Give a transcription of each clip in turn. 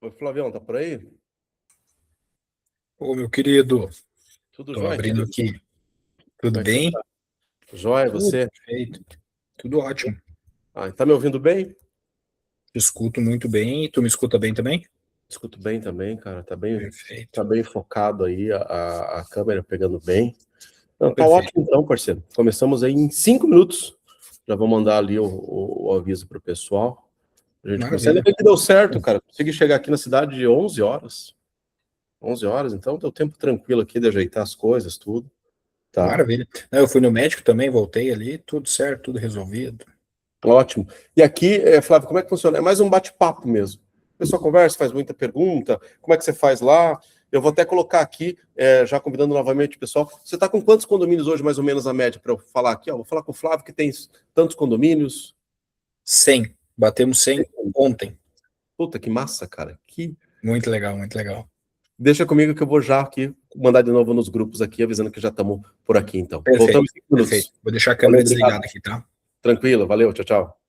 Oi, Flavião, tá por aí? Ô, meu querido, Tudo tô jóia, abrindo querido? aqui. Como Tudo é que você tá? bem? Jóia, Tudo você? perfeito. Tudo ótimo. Ah, tá me ouvindo bem? Te escuto muito bem. E tu me escuta bem também? Escuto bem também, cara. Perfeito. Tá bem focado aí, a câmera pegando bem. Não, tá Perfeito. ótimo então, parceiro. Começamos aí em 5 minutos. Já vou mandar ali o aviso pro pessoal. A gente começar. Ainda Maravilha. bem que deu certo, cara. Consegui chegar aqui na cidade de 11 horas. 11 horas, então deu tempo tranquilo aqui de ajeitar as coisas, tudo. Tá? Maravilha. Não, eu fui no médico também, voltei ali, tudo certo, tudo resolvido. Ótimo. E aqui, Flávio, como é que funciona? É mais um bate-papo mesmo. O pessoal conversa, faz muita pergunta. Como é que você faz lá? Eu vou até colocar aqui, já convidando novamente o pessoal. Você está com quantos condomínios hoje, mais ou menos, a média, para eu falar aqui? Ó, vou falar com o Flávio, que tem tantos condomínios. 100. Batemos 100 ontem. Puta, que massa, cara. Muito legal, muito legal. Deixa comigo que eu vou já aqui mandar de novo nos grupos aqui, avisando que já estamos por aqui, então. Perfeito, Voltamos em 5 perfeito. minutos. Vou deixar a Valeu, câmera obrigado. desligada aqui, tá? Tranquilo, valeu, tchau, tchau.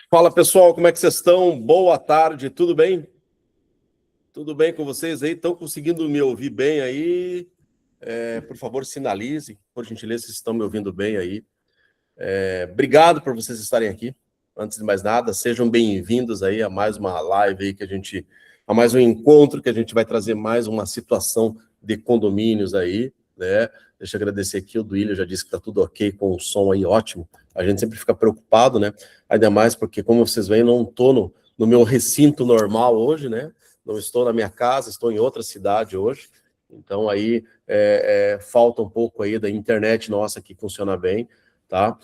Fala, pessoal, como é que vocês estão? Boa tarde, tudo bem? Tudo bem com vocês aí? Estão conseguindo me ouvir bem aí? Por favor, sinalizem, por gentileza, se estão me ouvindo bem aí. Obrigado por vocês estarem aqui. Antes de mais nada, sejam bem-vindos aí a mais uma live aí a mais um encontro que a gente vai trazer mais uma situação de condomínios aí, né? Deixa eu agradecer aqui, o Duílio já disse que tá tudo ok com o som aí, ótimo. A gente sempre fica preocupado, né? Ainda mais porque, como vocês veem, não estou no meu recinto normal hoje, né? Não estou na minha casa, estou em outra cidade hoje. Então aí falta um pouco aí da internet nossa que funciona bem, tá?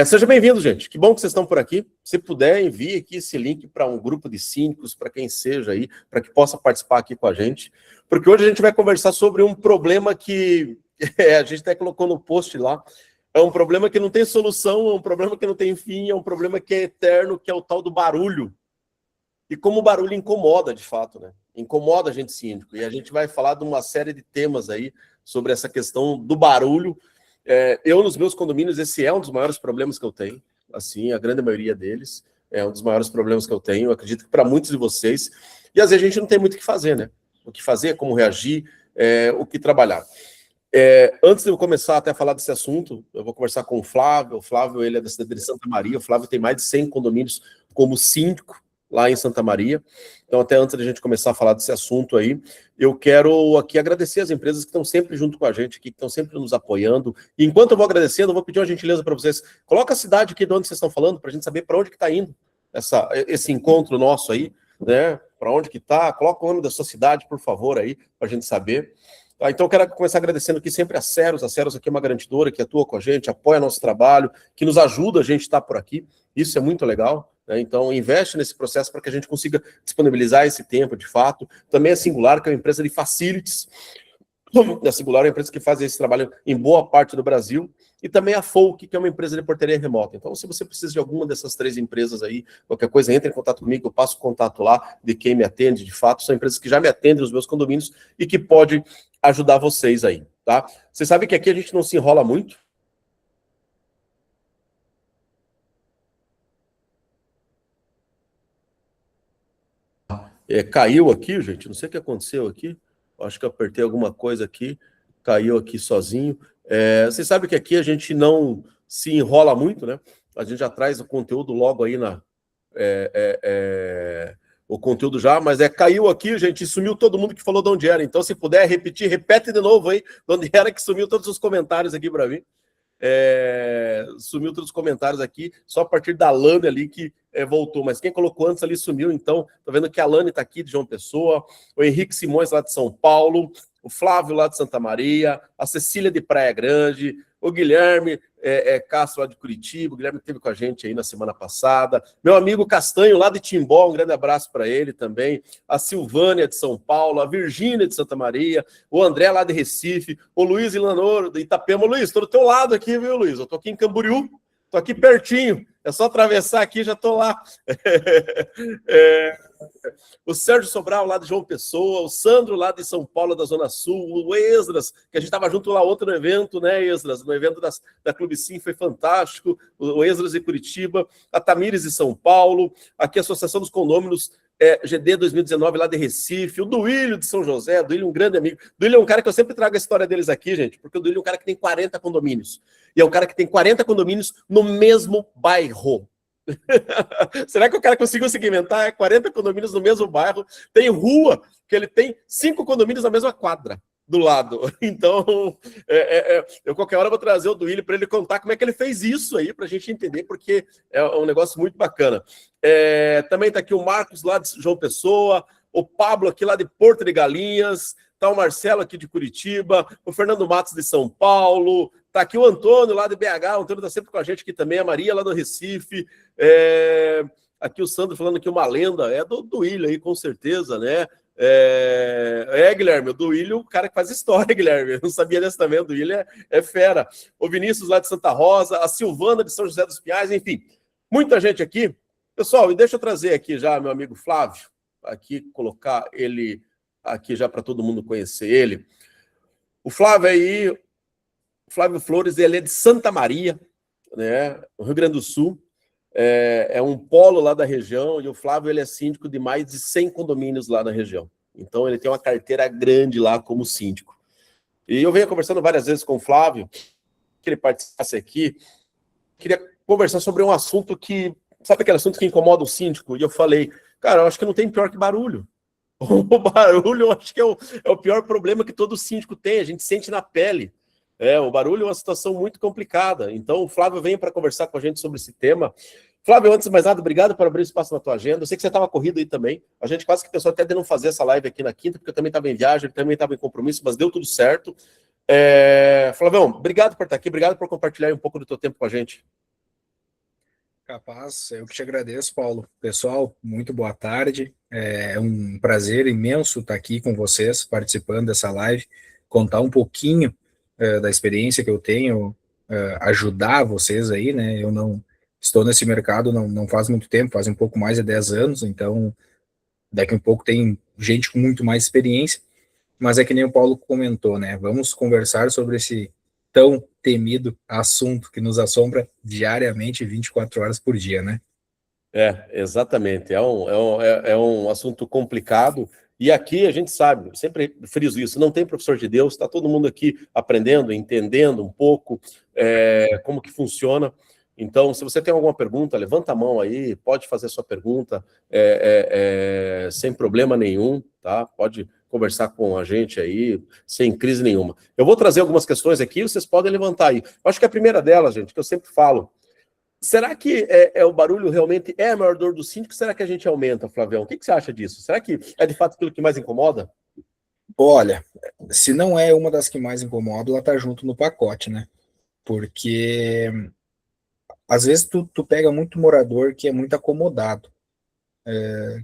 Seja bem-vindo, gente. Que bom que vocês estão por aqui. Se puder, envie aqui esse link para um grupo de síndicos, para quem seja aí, para que possa participar aqui com a gente. Porque hoje a gente vai conversar sobre um problema que a gente até colocou no post lá. É um problema que não tem solução, é um problema que não tem fim, é um problema que é eterno, que é o tal do barulho. E como o barulho incomoda, de fato, né? Incomoda a gente síndico. E a gente vai falar de uma série de temas aí sobre essa questão do barulho. Eu, nos meus condomínios, esse é um dos maiores problemas que eu tenho. Assim, a grande maioria deles é um dos maiores problemas que eu tenho. Eu acredito que para muitos de vocês. E às vezes a gente não tem muito o que fazer, né? O que fazer, como reagir, o que trabalhar. Antes de eu começar até a falar desse assunto, eu vou conversar com o Flávio. O Flávio, ele é da cidade de Santa Maria. O Flávio tem mais de 100 condomínios como síndico lá em Santa Maria. Então, até antes da gente começar a falar desse assunto aí, eu quero aqui agradecer as empresas que estão sempre junto com a gente aqui, que estão sempre nos apoiando. E enquanto eu vou agradecendo, eu vou pedir uma gentileza para vocês. Coloca a cidade aqui de onde vocês estão falando, para a gente saber para onde que está indo esse encontro nosso aí, né? Para onde que está. Coloca o nome da sua cidade, por favor, aí, para a gente saber. Então, eu quero começar agradecendo aqui sempre a Ceros. A Ceros aqui é uma garantidora que atua com a gente, apoia nosso trabalho, que nos ajuda a gente estar por aqui. Isso é muito legal. Então, investe nesse processo para que a gente consiga disponibilizar esse tempo, de fato. Também a Singular, que é uma empresa de facilities. A Singular é uma empresa que faz esse trabalho em boa parte do Brasil. E também a Folk, que é uma empresa de portaria remota. Então, se você precisa de alguma dessas 3 empresas aí, qualquer coisa, entre em contato comigo, eu passo o contato lá de quem me atende, de fato. São empresas que já me atendem nos meus condomínios e que pode ajudar vocês aí, tá? Você sabe que aqui a gente não se enrola muito. Caiu aqui, gente, não sei o que aconteceu aqui. Acho que eu apertei alguma coisa aqui, caiu aqui sozinho. Você sabe que aqui a gente não se enrola muito, né? A gente já traz o conteúdo logo aí o conteúdo já, mas caiu aqui, gente, e sumiu todo mundo que falou de onde era. Então, se puder repetir, repete de novo aí, de onde era que sumiu todos os comentários aqui para mim. Sumiu todos os comentários aqui, só a partir da Lane ali que voltou, mas quem colocou antes ali sumiu, então, tô vendo que a Lane tá aqui de João Pessoa, o Henrique Simões lá de São Paulo, o Flávio lá de Santa Maria, a Cecília de Praia Grande, o Guilherme Castro lá de Curitiba, o Guilherme esteve com a gente aí na semana passada, meu amigo Castanho lá de Timbó, um grande abraço para ele também, a Silvânia de São Paulo, a Virgínia de Santa Maria, o André lá de Recife, o Luiz Ilanoro de Itapema. Luiz, estou do teu lado aqui, viu, Luiz? Eu tô aqui em Camboriú, tô aqui pertinho, é só atravessar aqui, já tô lá. O Sérgio Sobral lá de João Pessoa, o Sandro lá de São Paulo, da Zona Sul, o Esdras, que a gente estava junto lá outro evento, né, Esdras? No evento da Clube Sim, foi fantástico, o Esdras de Curitiba, a Tamires de São Paulo, aqui a Associação dos Condôminos GD 2019 lá de Recife, o Duílio de São José, o Duílio é um grande amigo. O Duílio é um cara que eu sempre trago a história deles aqui, gente, porque o Duílio é um cara que tem 40 condomínios. E é um cara que tem 40 condomínios no mesmo bairro. Será que o cara conseguiu segmentar 40 condomínios no mesmo bairro? Tem rua que ele tem 5 condomínios na mesma quadra do lado. Então, eu qualquer hora vou trazer o Duílio para ele contar como é que ele fez isso aí, para a gente entender, porque é um negócio muito bacana. Também está aqui o Marcos lá de João Pessoa, o Pablo aqui lá de Porto de Galinhas, tá o Marcelo aqui de Curitiba, o Fernando Matos de São Paulo, tá aqui o Antônio lá de BH, o Antônio tá sempre com a gente aqui também, a Maria lá do Recife, aqui o Sandro falando que uma lenda, do Duílio aí, com certeza, né? Guilherme, o Duílio, o cara que faz história, Guilherme, eu não sabia dessa também, o Duílio é fera. O Vinícius lá de Santa Rosa, a Silvana de São José dos Pinhais, enfim, muita gente aqui. Pessoal, e deixa eu trazer aqui já meu amigo Flávio, aqui colocar ele aqui já para todo mundo conhecer ele. O Flávio aí, o Flávio Flores, ele é de Santa Maria, né, no Rio Grande do Sul. é um polo lá da região, e o Flávio ele é síndico de mais de 100 condomínios lá na região. Então, ele tem uma carteira grande lá como síndico. E eu venho conversando várias vezes com o Flávio, que ele participasse aqui, queria conversar sobre um assunto que, sabe aquele assunto que incomoda o síndico? E eu falei, cara, eu acho que não tem pior que barulho. O barulho, eu acho que é o pior problema que todo síndico tem, a gente sente na pele. O barulho é uma situação muito complicada. Então, o Flávio vem para conversar com a gente sobre esse tema. Flávio, antes de mais nada, obrigado por abrir espaço na tua agenda. Eu sei que você estava corrido aí também. A gente quase que pensou até de não fazer essa live aqui na quinta, porque eu também estava em viagem, ele também estava em compromisso, mas deu tudo certo. Flavião, obrigado por estar aqui, obrigado por compartilhar um pouco do teu tempo com a gente. Capaz, eu que te agradeço, Paulo. Pessoal, muito boa tarde. É um prazer imenso estar aqui com vocês, participando dessa live, contar um pouquinho da experiência que eu tenho, ajudar vocês aí, né? Eu não estou nesse mercado não faz muito tempo, faz um pouco mais de 10 anos, então daqui a um pouco tem gente com muito mais experiência, mas é que nem o Paulo comentou, né? Vamos conversar sobre esse tão temido assunto que nos assombra diariamente, 24 horas por dia, né? Exatamente. É um assunto complicado. E aqui a gente sabe, eu sempre friso isso, não tem professor de Deus, está todo mundo aqui aprendendo, entendendo um pouco como que funciona. Então, se você tem alguma pergunta, levanta a mão aí, pode fazer sua pergunta sem problema nenhum, tá? Pode conversar com a gente aí, sem crise nenhuma. Eu vou trazer algumas questões aqui, vocês podem levantar aí. Eu acho que a primeira delas, gente, que eu sempre falo, será que o barulho realmente é a maior dor do síndico? Será que a gente aumenta, Flavião? O que você acha disso? Será que é de fato aquilo que mais incomoda? Olha, se não é uma das que mais incomoda, ela tá junto no pacote, né? Porque às vezes tu pega muito morador que é muito acomodado.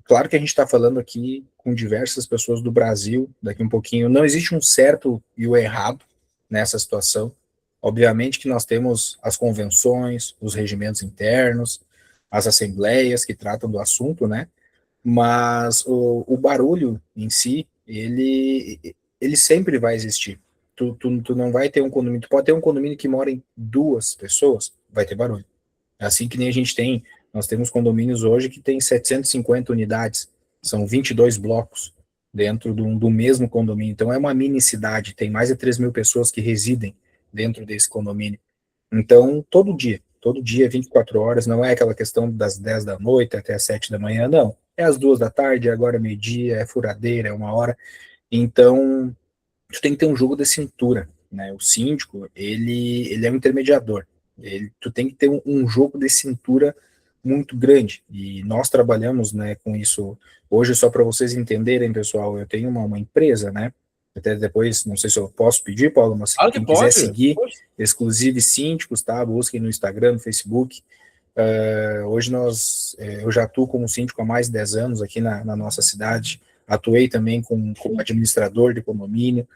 Claro que a gente está falando aqui com diversas pessoas do Brasil, daqui um pouquinho, não existe um certo e o errado nessa situação. Obviamente que nós temos as convenções, os regimentos internos, as assembleias que tratam do assunto, né? Mas o barulho em si, ele sempre vai existir. Tu não vai ter um condomínio, tu pode ter um condomínio que mora em 2 pessoas, vai ter barulho. É assim que nem a gente tem, nós temos condomínios hoje que tem 750 unidades, são 22 blocos dentro do mesmo condomínio. Então é uma mini cidade, tem mais de 3 mil pessoas que residem dentro desse condomínio. Então, todo dia, 24 horas, não é aquela questão das 10 da noite até as 7 da manhã, não. É às 2 da tarde, agora meio-dia, é furadeira, é 1 hora. Então, tu tem que ter um jogo de cintura, né? O síndico, ele é um intermediador. Tu tem que ter um jogo de cintura muito grande. E nós trabalhamos, né, com isso. Hoje, só para vocês entenderem, pessoal, eu tenho uma empresa, né? Até depois, não sei se eu posso pedir, Paulo, mas Claro que quem quiser pode. seguir, Exclusive Síndicos, tá? Busquem no Instagram, no Facebook. Hoje eu já atuo como síndico há mais de 10 anos aqui na nossa cidade. Atuei também como administrador de condomínio.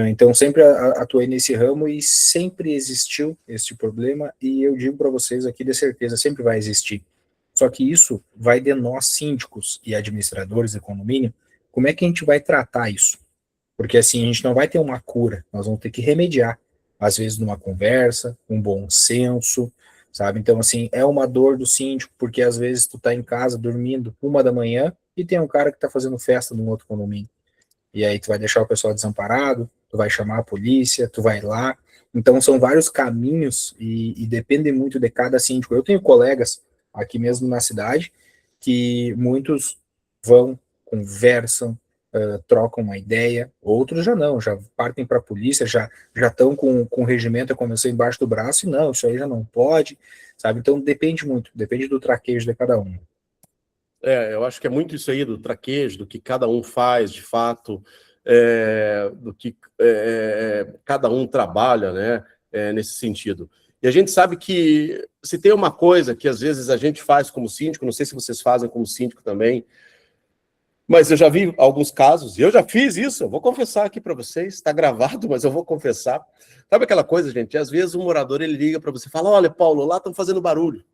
Então, sempre atuei nesse ramo e sempre existiu esse problema, e eu digo para vocês aqui de certeza, sempre vai existir. Só que isso vai de nós, síndicos e administradores de condomínio, como é que a gente vai tratar isso? Porque assim, a gente não vai ter uma cura, nós vamos ter que remediar, às vezes numa conversa, um bom senso, sabe? Então, assim, é uma dor do síndico, porque às vezes tu tá em casa dormindo 1 da manhã e tem um cara que tá fazendo festa num outro condomínio. E aí tu vai deixar o pessoal desamparado, tu vai chamar a polícia, tu vai lá. Então são vários caminhos e depende muito de cada síndico. Eu tenho colegas aqui mesmo na cidade que muitos vão, conversam, trocam uma ideia, outros já não, já partem para a polícia, já estão com o regimento, a convenção embaixo do braço, e não, isso aí já não pode, sabe? Então depende muito, depende do traquejo de cada um. Eu acho que é muito isso aí do traquejo, do que cada um faz de fato, do que cada um trabalha, né, nesse sentido. E a gente sabe que se tem uma coisa que às vezes a gente faz como síndico, não sei se vocês fazem como síndico também, mas eu já vi alguns casos, e eu já fiz isso, eu vou confessar aqui para vocês, está gravado, mas eu vou confessar. Sabe aquela coisa, gente? Às vezes o morador ele liga para você e fala: olha, Paulo, lá estão fazendo barulho.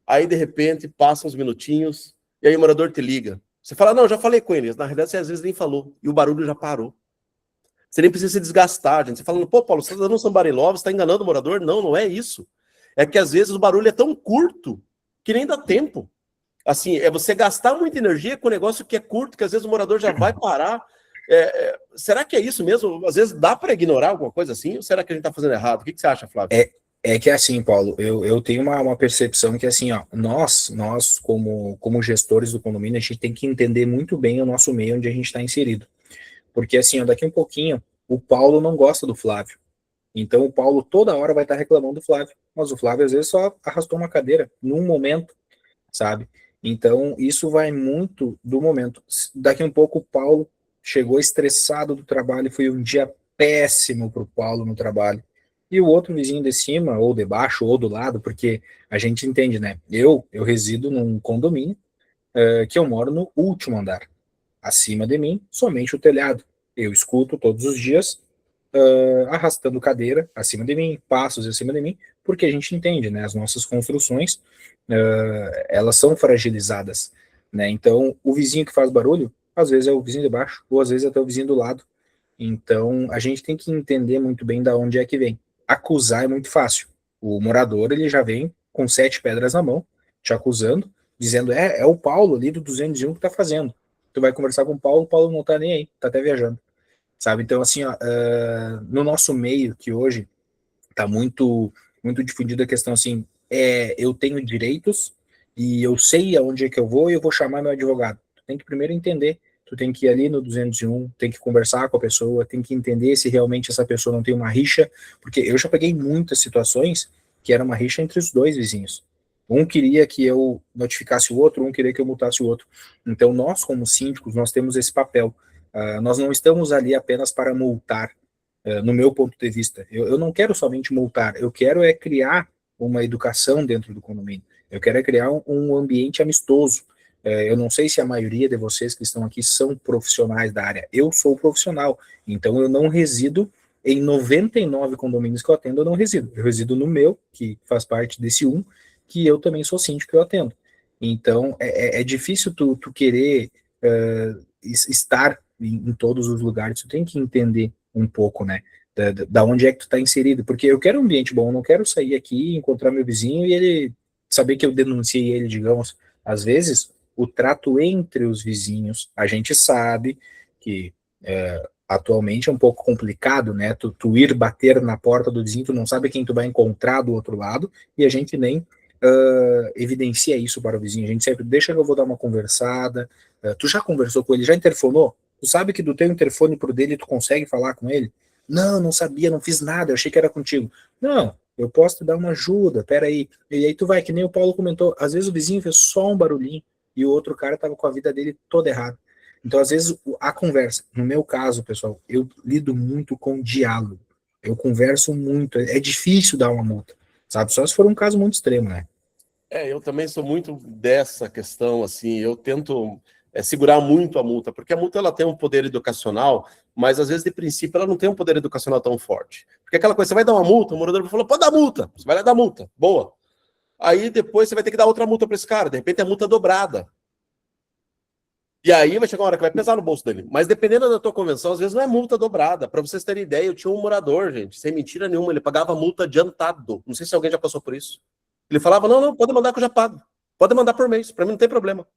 Aí, de repente, passam uns minutinhos, e aí o morador te liga. Você fala: não, já falei com eles. Na realidade, você às vezes nem falou, e o barulho já parou. Você nem precisa se desgastar, gente. Você fala: pô, Paulo, você está dando um somebody love, você está enganando o morador? Não, não é isso. É que às vezes o barulho é tão curto que nem dá tempo. Assim, é você gastar muita energia com um negócio que é curto, que às vezes o morador já vai parar. Será que é isso mesmo? Às vezes dá para ignorar alguma coisa assim? Ou será que a gente está fazendo errado? O que você acha, Flávio? É que assim, Paulo, eu tenho uma percepção que assim, ó, nós como gestores do condomínio, a gente tem que entender muito bem o nosso meio onde a gente está inserido. Porque assim, ó, daqui um pouquinho, o Paulo não gosta do Flávio. Então o Paulo toda hora vai estar reclamando do Flávio. Mas o Flávio às vezes só arrastou uma cadeira num momento, sabe? Então isso vai muito do momento. Daqui um pouco o Paulo chegou estressado do trabalho, foi um dia péssimo para o Paulo no trabalho. E o outro vizinho de cima, ou de baixo, ou do lado, porque a gente entende, né? Eu resido num condomínio que eu moro no último andar. Acima de mim, somente o telhado. Eu escuto todos os dias arrastando cadeira acima de mim, passos acima de mim, porque a gente entende, né? As nossas construções, elas são fragilizadas, né? Então, o vizinho que faz barulho, às vezes é o vizinho de baixo, ou às vezes é até o vizinho do lado. Então, a gente tem que entender muito bem da onde é que vem. Acusar é muito fácil. O morador, ele já vem com 7 pedras na mão, te acusando, dizendo, é o Paulo ali do 201 que tá fazendo. Tu vai conversar com o Paulo não tá nem aí, tá até viajando, sabe? Então, assim, ó, no nosso meio, que hoje tá muito difundida a questão, assim, eu tenho direitos e eu sei aonde é que eu vou e eu vou chamar meu advogado. Tu tem que primeiro entender, tu tem que ir ali no 201, tem que conversar com a pessoa, tem que entender se realmente essa pessoa não tem uma rixa, porque eu já peguei muitas situações que era uma rixa entre os dois vizinhos. Um queria que eu notificasse o outro, um queria que eu multasse o outro. Então, nós, como síndicos, nós temos esse papel. Nós não estamos ali apenas para multar, no meu ponto de vista. Eu não quero somente multar, eu quero criar uma educação dentro do condomínio. Eu quero criar um ambiente amistoso. Eu não sei se a maioria de vocês que estão aqui são profissionais da área. Eu sou profissional, então eu não resido em 99 condomínios que eu atendo, eu não resido. Eu resido no meu, que faz parte desse que eu também sou síndico que eu atendo. Então, é difícil tu querer estar em todos os lugares, tu tem que entender um pouco, né, da onde é que tu tá inserido, porque eu quero um ambiente bom, eu não quero sair aqui, encontrar meu vizinho e ele saber que eu denunciei ele, digamos. Às vezes, o trato entre os vizinhos, a gente sabe que atualmente é um pouco complicado, né, tu ir bater na porta do vizinho, tu não sabe quem tu vai encontrar do outro lado, e a gente nem evidencia isso para o vizinho, a gente sempre deixa que eu vou dar uma conversada. Tu já conversou com ele, já interfonou? Tu sabe que do teu interfone pro dele tu consegue falar com ele? Não sabia, não fiz nada, eu achei que era contigo. Não, eu posso te dar uma ajuda, peraí. E aí tu vai, que nem o Paulo comentou, às vezes o vizinho fez só um barulhinho e o outro cara tava com a vida dele toda errada. Então, às vezes, a conversa, no meu caso, pessoal, eu lido muito com diálogo. Eu converso muito, é difícil dar uma multa, sabe? Só se for um caso muito extremo, né? Eu também sou muito dessa questão, assim, eu tento segurar muito a multa, porque a multa ela tem um poder educacional, mas às vezes, de princípio, ela não tem um poder educacional tão forte. Porque aquela coisa, você vai dar uma multa, o morador falou, pode dar multa, você vai lá dar multa, boa. Aí depois você vai ter que dar outra multa para esse cara, de repente é multa dobrada. E aí vai chegar uma hora que vai pesar no bolso dele. Mas dependendo da tua convenção, às vezes não é multa dobrada. Para vocês terem ideia, eu tinha um morador, gente, sem mentira nenhuma, ele pagava multa adiantado. Não sei se alguém já passou por isso. Ele falava, não, pode mandar que eu já pago. Pode mandar por mês, para mim não tem problema.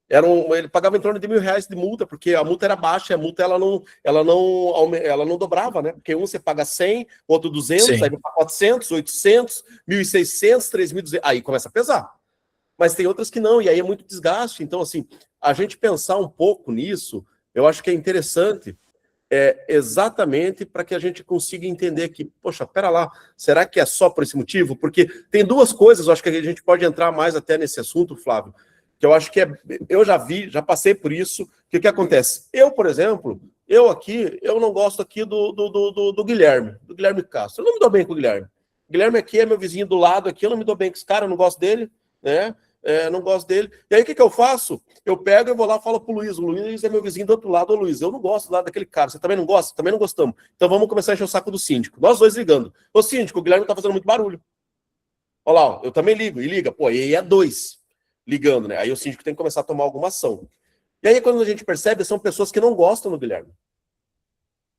Ele pagava em torno de R$ 1.000 de multa, porque a multa era baixa, a multa ela não dobrava, né? Porque um você paga 100, outro 200, Sim. aí vai para 400, 800, 1.600, 3.200, aí começa a pesar. Mas tem outras que não, e aí é muito desgaste. Então, assim, a gente pensar um pouco nisso, eu acho que é interessante, exatamente para que a gente consiga entender que, poxa, pera lá, será que é só por esse motivo? Porque tem duas coisas, eu acho que a gente pode entrar mais até nesse assunto, Flávio, que eu acho que eu já vi, já passei por isso. O que acontece? Eu, por exemplo, eu não gosto aqui do Guilherme Castro. Eu não me dou bem com o Guilherme. O Guilherme aqui é meu vizinho do lado aqui, eu não me dou bem com esse cara, eu não gosto dele, né? Não gosto dele. E aí o que eu faço? Eu pego e vou lá e falo pro Luiz. O Luiz é meu vizinho do outro lado. Ô Luiz, eu não gosto do lado daquele cara. Você também não gosta? Também não gostamos. Então vamos começar a encher o saco do síndico. Nós dois ligando. Ô síndico, o Guilherme tá fazendo muito barulho. Olha lá, ó, eu também ligo. E liga. Pô, e aí é dois ligando, né? Aí o síndico tem que começar a tomar alguma ação. E aí quando a gente percebe, são pessoas que não gostam do Guilherme.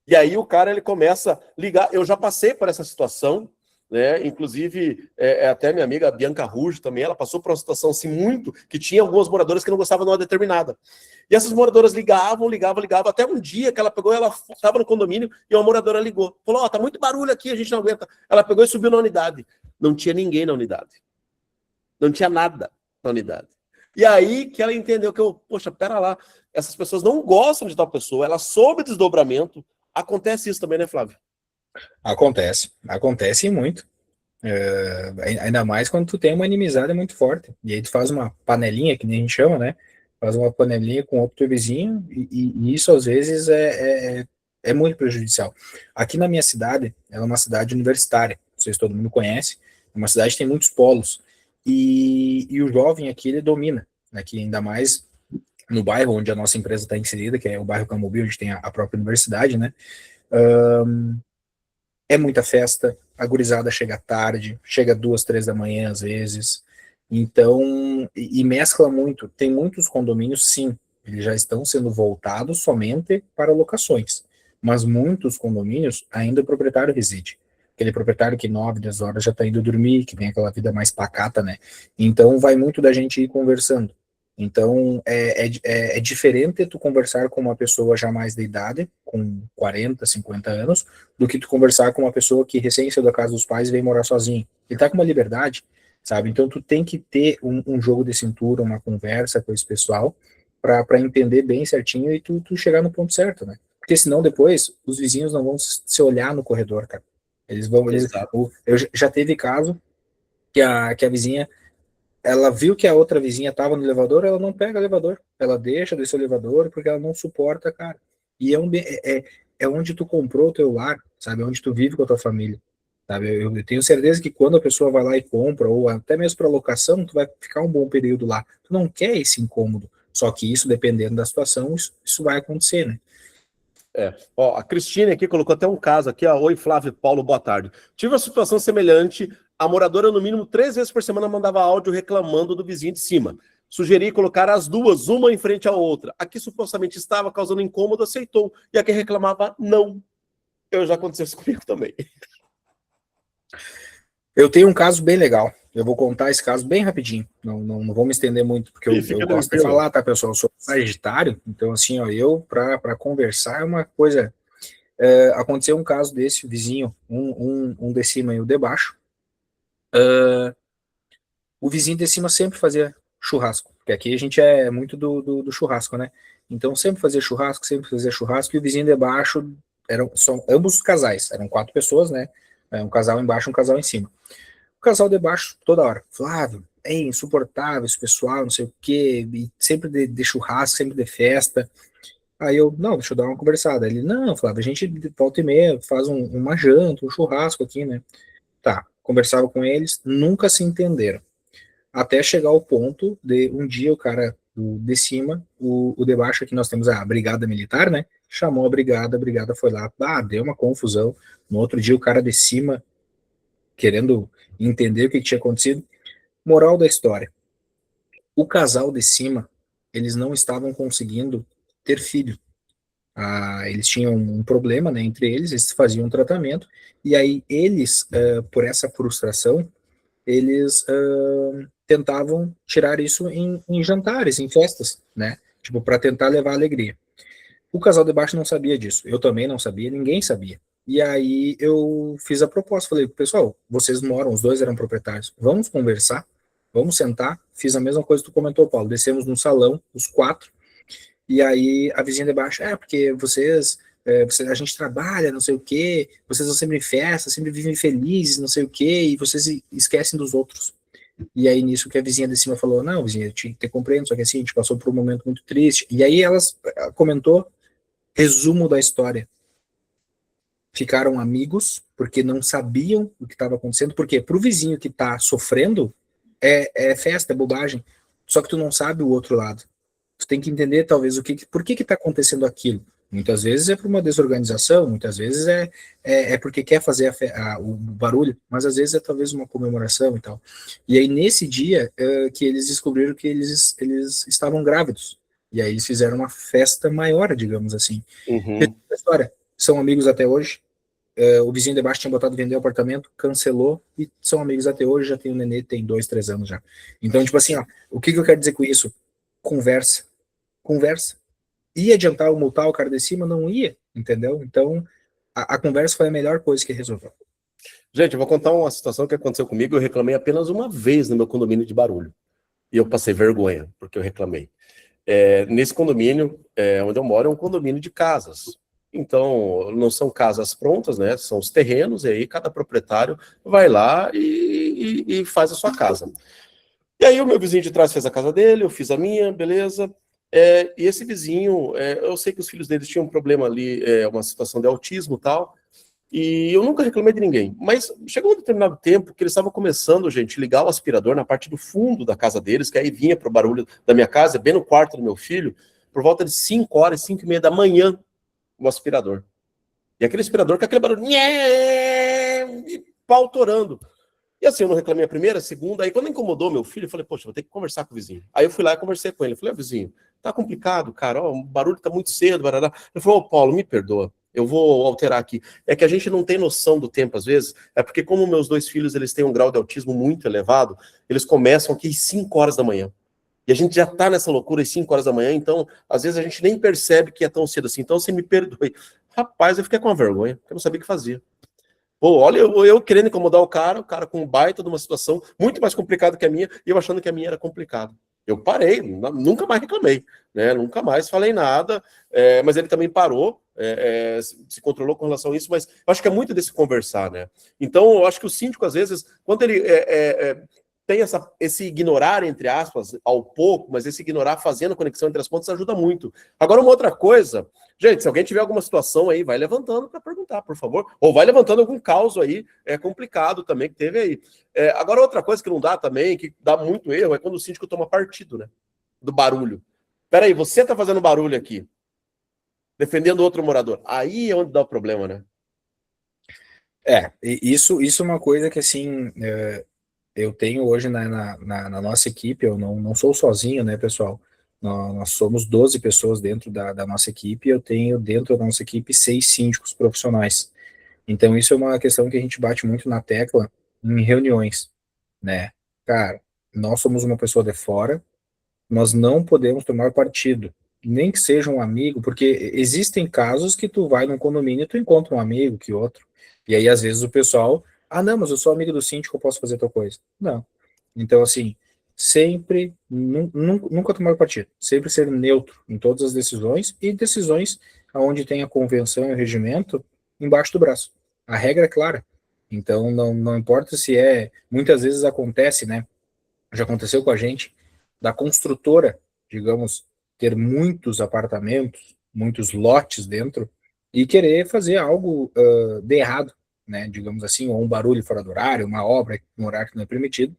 E aí o cara, ele começa a ligar. Eu já passei por essa situação né? Inclusive, até minha amiga Bianca Rujo também, ela passou por uma situação assim muito, que tinha algumas moradoras que não gostavam de uma determinada. E essas moradoras ligavam, até um dia que ela pegou, ela estava no condomínio e uma moradora ligou. Falou, tá muito barulho aqui, a gente não aguenta. Ela pegou e subiu na unidade. Não tinha ninguém na unidade. Não tinha nada na unidade. E aí que ela entendeu que poxa, pera lá, essas pessoas não gostam de tal pessoa, ela soube desdobramento. Acontece isso também, né, Flávio? Acontece muito. Ainda mais quando tu tem uma inimizade muito forte. E aí tu faz uma panelinha, que nem a gente chama, né? Faz uma panelinha com outro teu vizinho, e isso às vezes é muito prejudicial. Aqui na minha cidade, ela é uma cidade universitária, não sei se todo mundo conhece, é uma cidade que tem muitos polos, e o jovem aqui, ele domina, aqui ainda mais no bairro onde a nossa empresa está inserida, que é o bairro Camobi, onde tem a própria universidade, né? É muita festa, a gurizada chega tarde, chega 2, 3 da manhã às vezes, então, e mescla muito, tem muitos condomínios, sim, eles já estão sendo voltados somente para locações, mas muitos condomínios ainda o proprietário reside, aquele proprietário que 9, 10 horas já está indo dormir, que tem aquela vida mais pacata, né, então vai muito da gente ir conversando. Então, é diferente tu conversar com uma pessoa já mais de idade, com 40, 50 anos, do que tu conversar com uma pessoa que recém saiu da casa dos pais e vem morar sozinho. Ele tá com uma liberdade, sabe? Então, tu tem que ter um jogo de cintura, uma conversa com esse pessoal, para entender bem certinho e tu chegar no ponto certo, né? Porque senão depois os vizinhos não vão se olhar no corredor, cara. Eu já teve caso que a vizinha, ela viu que a outra vizinha estava no elevador, ela não pega o elevador, ela deixa descer o elevador porque ela não suporta, cara. E é onde tu comprou o teu lar, sabe? É onde tu vive com a tua família, sabe? Eu tenho certeza que quando a pessoa vai lá e compra, ou até mesmo para locação, tu vai ficar um bom período lá. Tu não quer esse incômodo. Só que isso, dependendo da situação, isso vai acontecer, né? Ó, a Cristina aqui colocou até um caso aqui, ó. Oi, Flávio e Paulo, boa tarde. Tive uma situação semelhante. A moradora, no mínimo 3 vezes por semana, mandava áudio reclamando do vizinho de cima. Sugeri colocar as duas, uma em frente à outra. A que supostamente estava causando incômodo, aceitou. E a que reclamava, não. Eu já aconteceu isso comigo também. Eu tenho um caso bem legal. Eu vou contar esse caso bem rapidinho. Não vou me estender muito, porque eu gosto de falar, tá, pessoal? Eu sou sagitário, então, assim, ó, para conversar é uma coisa. Aconteceu um caso desse, vizinho, um de cima e o de baixo. O vizinho de cima sempre fazia churrasco, porque aqui a gente é muito do churrasco, né? Então, sempre fazia churrasco, e o vizinho de baixo são ambos os casais, eram 4 pessoas, né? Um casal embaixo, um casal em cima. O casal de baixo, toda hora, Flávio, é insuportável esse pessoal, não sei o quê, e sempre de churrasco, sempre de festa. Aí eu, não, deixa eu dar uma conversada. Ele, não, Flávio, a gente volta e meia faz uma janta, um churrasco aqui, né? Tá, conversava com eles, nunca se entenderam. Até chegar ao ponto de um dia o cara de cima, o de baixo, aqui nós temos a brigada militar, né? Chamou a brigada foi lá, deu uma confusão. No outro dia o cara de cima, querendo entender o que tinha acontecido. Moral da história: o casal de cima, eles não estavam conseguindo ter filho. Eles tinham um problema, né, entre eles faziam um tratamento, e aí eles, por essa frustração, eles tentavam tirar isso em jantares, em festas, né, tipo, para tentar levar alegria. O casal de baixo não sabia disso, eu também não sabia, ninguém sabia. E aí eu fiz a proposta, falei, pessoal, vocês moram, os dois eram proprietários, vamos conversar, vamos sentar. Fiz a mesma coisa que tu comentou, Paulo, descemos no salão, os 4, e aí a vizinha de baixo, porque a gente trabalha, não sei o quê, vocês estão sempre em festa, sempre vivem felizes, não sei o quê, e vocês esquecem dos outros. E aí nisso que a vizinha de cima falou, não, vizinha, eu tinha que ter compreendo, só que assim, a gente passou por um momento muito triste. E aí elas comentou, resumo da história: ficaram amigos porque não sabiam o que estava acontecendo, porque pro vizinho que tá sofrendo é festa, é bobagem, só que tu não sabe o outro lado. Tu tem que entender talvez por que está acontecendo aquilo. Muitas vezes é por uma desorganização, muitas vezes é porque quer fazer o barulho, mas às vezes é talvez uma comemoração e tal. E aí nesse dia que eles descobriram que eles estavam grávidos. E aí eles fizeram uma festa maior, digamos assim. Uhum. História. São amigos até hoje. o vizinho de baixo tinha botado vender o apartamento, cancelou, e são amigos até hoje, já tem um nenê, tem 2, 3 anos já. Então, tipo assim, ó, o que eu quero dizer com isso? Conversa. Ia adiantar eu multar o cara de cima? Não ia, entendeu? Então, a conversa foi a melhor coisa que resolveu. Gente, eu vou contar uma situação que aconteceu comigo. Eu reclamei apenas uma vez no meu condomínio de barulho. E eu passei vergonha, porque eu reclamei. Nesse condomínio, onde eu moro, é um condomínio de casas. Então, não são casas prontas, né? São os terrenos, e aí cada proprietário vai lá e faz a sua casa. E aí o meu vizinho de trás fez a casa dele, eu fiz a minha, beleza. E esse vizinho, eu sei que os filhos deles tinham um problema ali, uma situação de autismo e tal, e eu nunca reclamei de ninguém. Mas chegou um determinado tempo que eles estavam começando, gente, ligar o aspirador na parte do fundo da casa deles, que aí vinha para o barulho da minha casa, bem no quarto do meu filho, por volta de 5 horas, 5:30 da manhã, o aspirador. E aquele aspirador com aquele barulho, e pau torando. E assim, eu não reclamei a primeira, a segunda, aí quando incomodou meu filho, eu falei, poxa, vou ter que conversar com o vizinho. Aí eu fui lá e conversei com ele, eu falei, vizinho, tá complicado, cara, ó, o barulho tá muito cedo, barará. Ele falou, Paulo, me perdoa, eu vou alterar aqui. É que a gente não tem noção do tempo, às vezes, é porque como meus 2 filhos, eles têm um grau de autismo muito elevado, eles começam aqui às 5 horas da manhã. E a gente já tá nessa loucura às 5 horas da manhã, então, às vezes a gente nem percebe que é tão cedo assim. Então, você me perdoe. Rapaz, eu fiquei com uma vergonha, porque eu não sabia o que fazia. Pô, olha, eu querendo incomodar o cara com um baita de uma situação muito mais complicada que a minha, e eu achando que a minha era complicada. Eu parei, nunca mais reclamei, né? Nunca mais falei nada, mas ele também parou, se controlou com relação a isso, mas eu acho que é muito desse conversar, né? Então, eu acho que o síndico, às vezes, quando ele tem esse ignorar, entre aspas, ao pouco, mas esse ignorar fazendo conexão entre as pontas ajuda muito. Agora, uma outra coisa, gente, se alguém tiver alguma situação aí, vai levantando para perguntar, por favor. Ou vai levantando algum caso aí, complicado também que teve aí. Agora, outra coisa que não dá também, que dá muito erro, é quando o síndico toma partido, né? Do barulho. Peraí, você tá fazendo barulho aqui, defendendo outro morador. Aí é onde dá o problema, né? Isso é uma coisa que, assim, eu tenho hoje na nossa equipe, eu não sou sozinho, né, pessoal? Nós somos 12 pessoas dentro da nossa equipe, e eu tenho dentro da nossa equipe 6 síndicos profissionais. Então, isso é uma questão que a gente bate muito na tecla em reuniões, né? Cara, nós somos uma pessoa de fora, nós não podemos tomar partido, nem que seja um amigo, porque existem casos que tu vai num condomínio e tu encontra um amigo que outro, e aí às vezes o pessoal, não, mas eu sou amigo do síndico, eu posso fazer tal coisa. Não. Então, assim, sempre, nunca tomar partido, sempre ser neutro em todas as decisões, e decisões onde tem a convenção e o regimento embaixo do braço. A regra é clara. Então, não importa se muitas vezes acontece, né? Já aconteceu com a gente, da construtora, digamos, ter muitos apartamentos, muitos lotes dentro, e querer fazer algo de errado, né, digamos assim, ou um barulho fora do horário, uma obra no horário que não é permitido,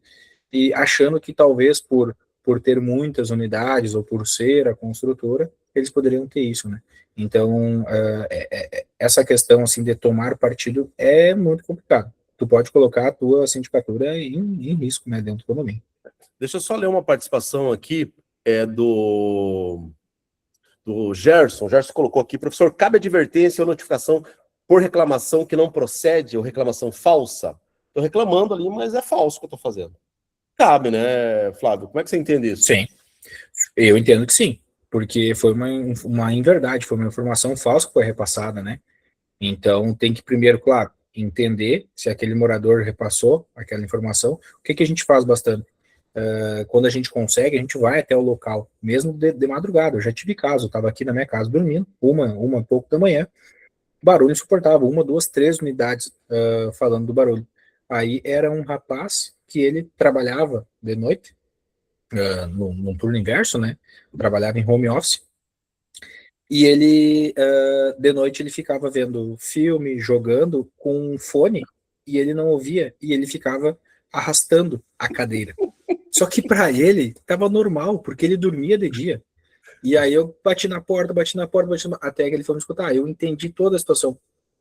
e achando que talvez por ter muitas unidades ou por ser a construtora, eles poderiam ter isso, né? Então, essa questão assim de tomar partido é muito complicado. Tu pode colocar a tua sindicatura em risco, né, dentro do condomínio. Deixa eu só ler uma participação aqui do Gerson. O Gerson colocou aqui, professor, cabe advertência ou notificação por reclamação que não procede ou reclamação falsa? Estou reclamando ali, mas é falso o que eu estou fazendo. Cabe, né, Flávio? Como é que você entende isso? Sim, eu entendo que sim, porque foi uma inverdade, foi uma informação falsa que foi repassada, né? Então tem que primeiro, claro, entender se aquele morador repassou aquela informação. O que a gente faz bastante? Quando a gente consegue, a gente vai até o local, mesmo de madrugada. Eu já tive caso, eu estava aqui na minha casa dormindo, uma pouco da manhã, barulho insuportável, 1, 2, 3 unidades falando do barulho. Aí era um rapaz que ele trabalhava de noite, num turno inverso, né? Trabalhava em home office, e ele, de noite, ele ficava vendo filme, jogando com um fone, e ele não ouvia, e ele ficava arrastando a cadeira. Só que para ele tava normal, porque ele dormia de dia. E aí eu bati na porta, até que ele foi me escutar. Eu entendi toda a situação.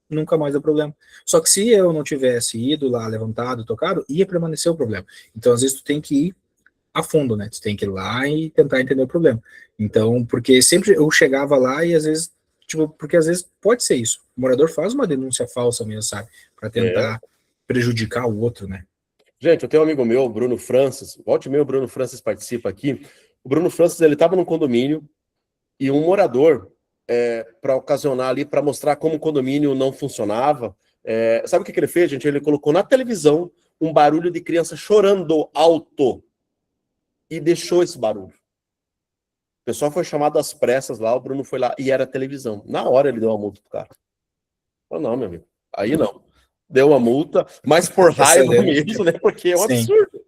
Nunca mais deu problema. Só que se eu não tivesse ido lá, levantado, tocado, ia permanecer o problema. Então, às vezes, tu tem que ir a fundo, né? Tu tem que ir lá e tentar entender o problema. Então, porque sempre eu chegava lá e às vezes Tipo, porque às vezes pode ser isso. O morador faz uma denúncia falsa mesmo, sabe? Para tentar prejudicar o outro, né? Gente, eu tenho um amigo meu, o Bruno Francis. Volte e meia, o Bruno Francis participa aqui. O Bruno Francis, ele estava num condomínio e um morador, para ocasionar ali, para mostrar como o condomínio não funcionava, sabe o que ele fez, gente? Ele colocou na televisão um barulho de criança chorando alto e deixou esse barulho. O pessoal foi chamado às pressas lá, o Bruno foi lá e era televisão. Na hora ele deu uma multa pro cara. Falei, não, meu amigo, aí não. Deu uma multa, mas por raiva mesmo, né? Porque é um absurdo.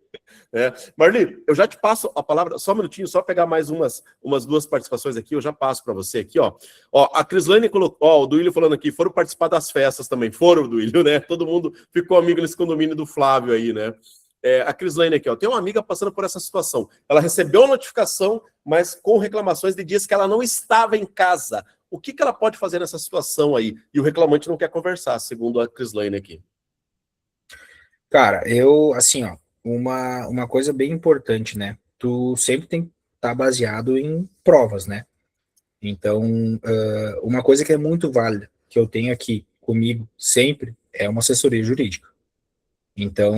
Marli, eu já te passo a palavra, só um minutinho, só pegar mais umas duas participações aqui, eu já passo para você aqui, ó. A Crislane colocou, o Duílio falando aqui, foram participar das festas também, foram, Duílio, né? Todo mundo ficou amigo nesse condomínio do Flávio aí, né? A Crislane aqui, ó, tem uma amiga passando por essa situação. Ela recebeu a notificação, mas com reclamações de dias que ela não estava em casa. O que ela pode fazer nessa situação aí? E o reclamante não quer conversar, segundo a Crislane aqui. Cara, assim, ó, uma coisa bem importante, né? Tu sempre tem que estar baseado em provas, né? Então, uma coisa que é muito válida, que eu tenho aqui comigo sempre, é uma assessoria jurídica. Então,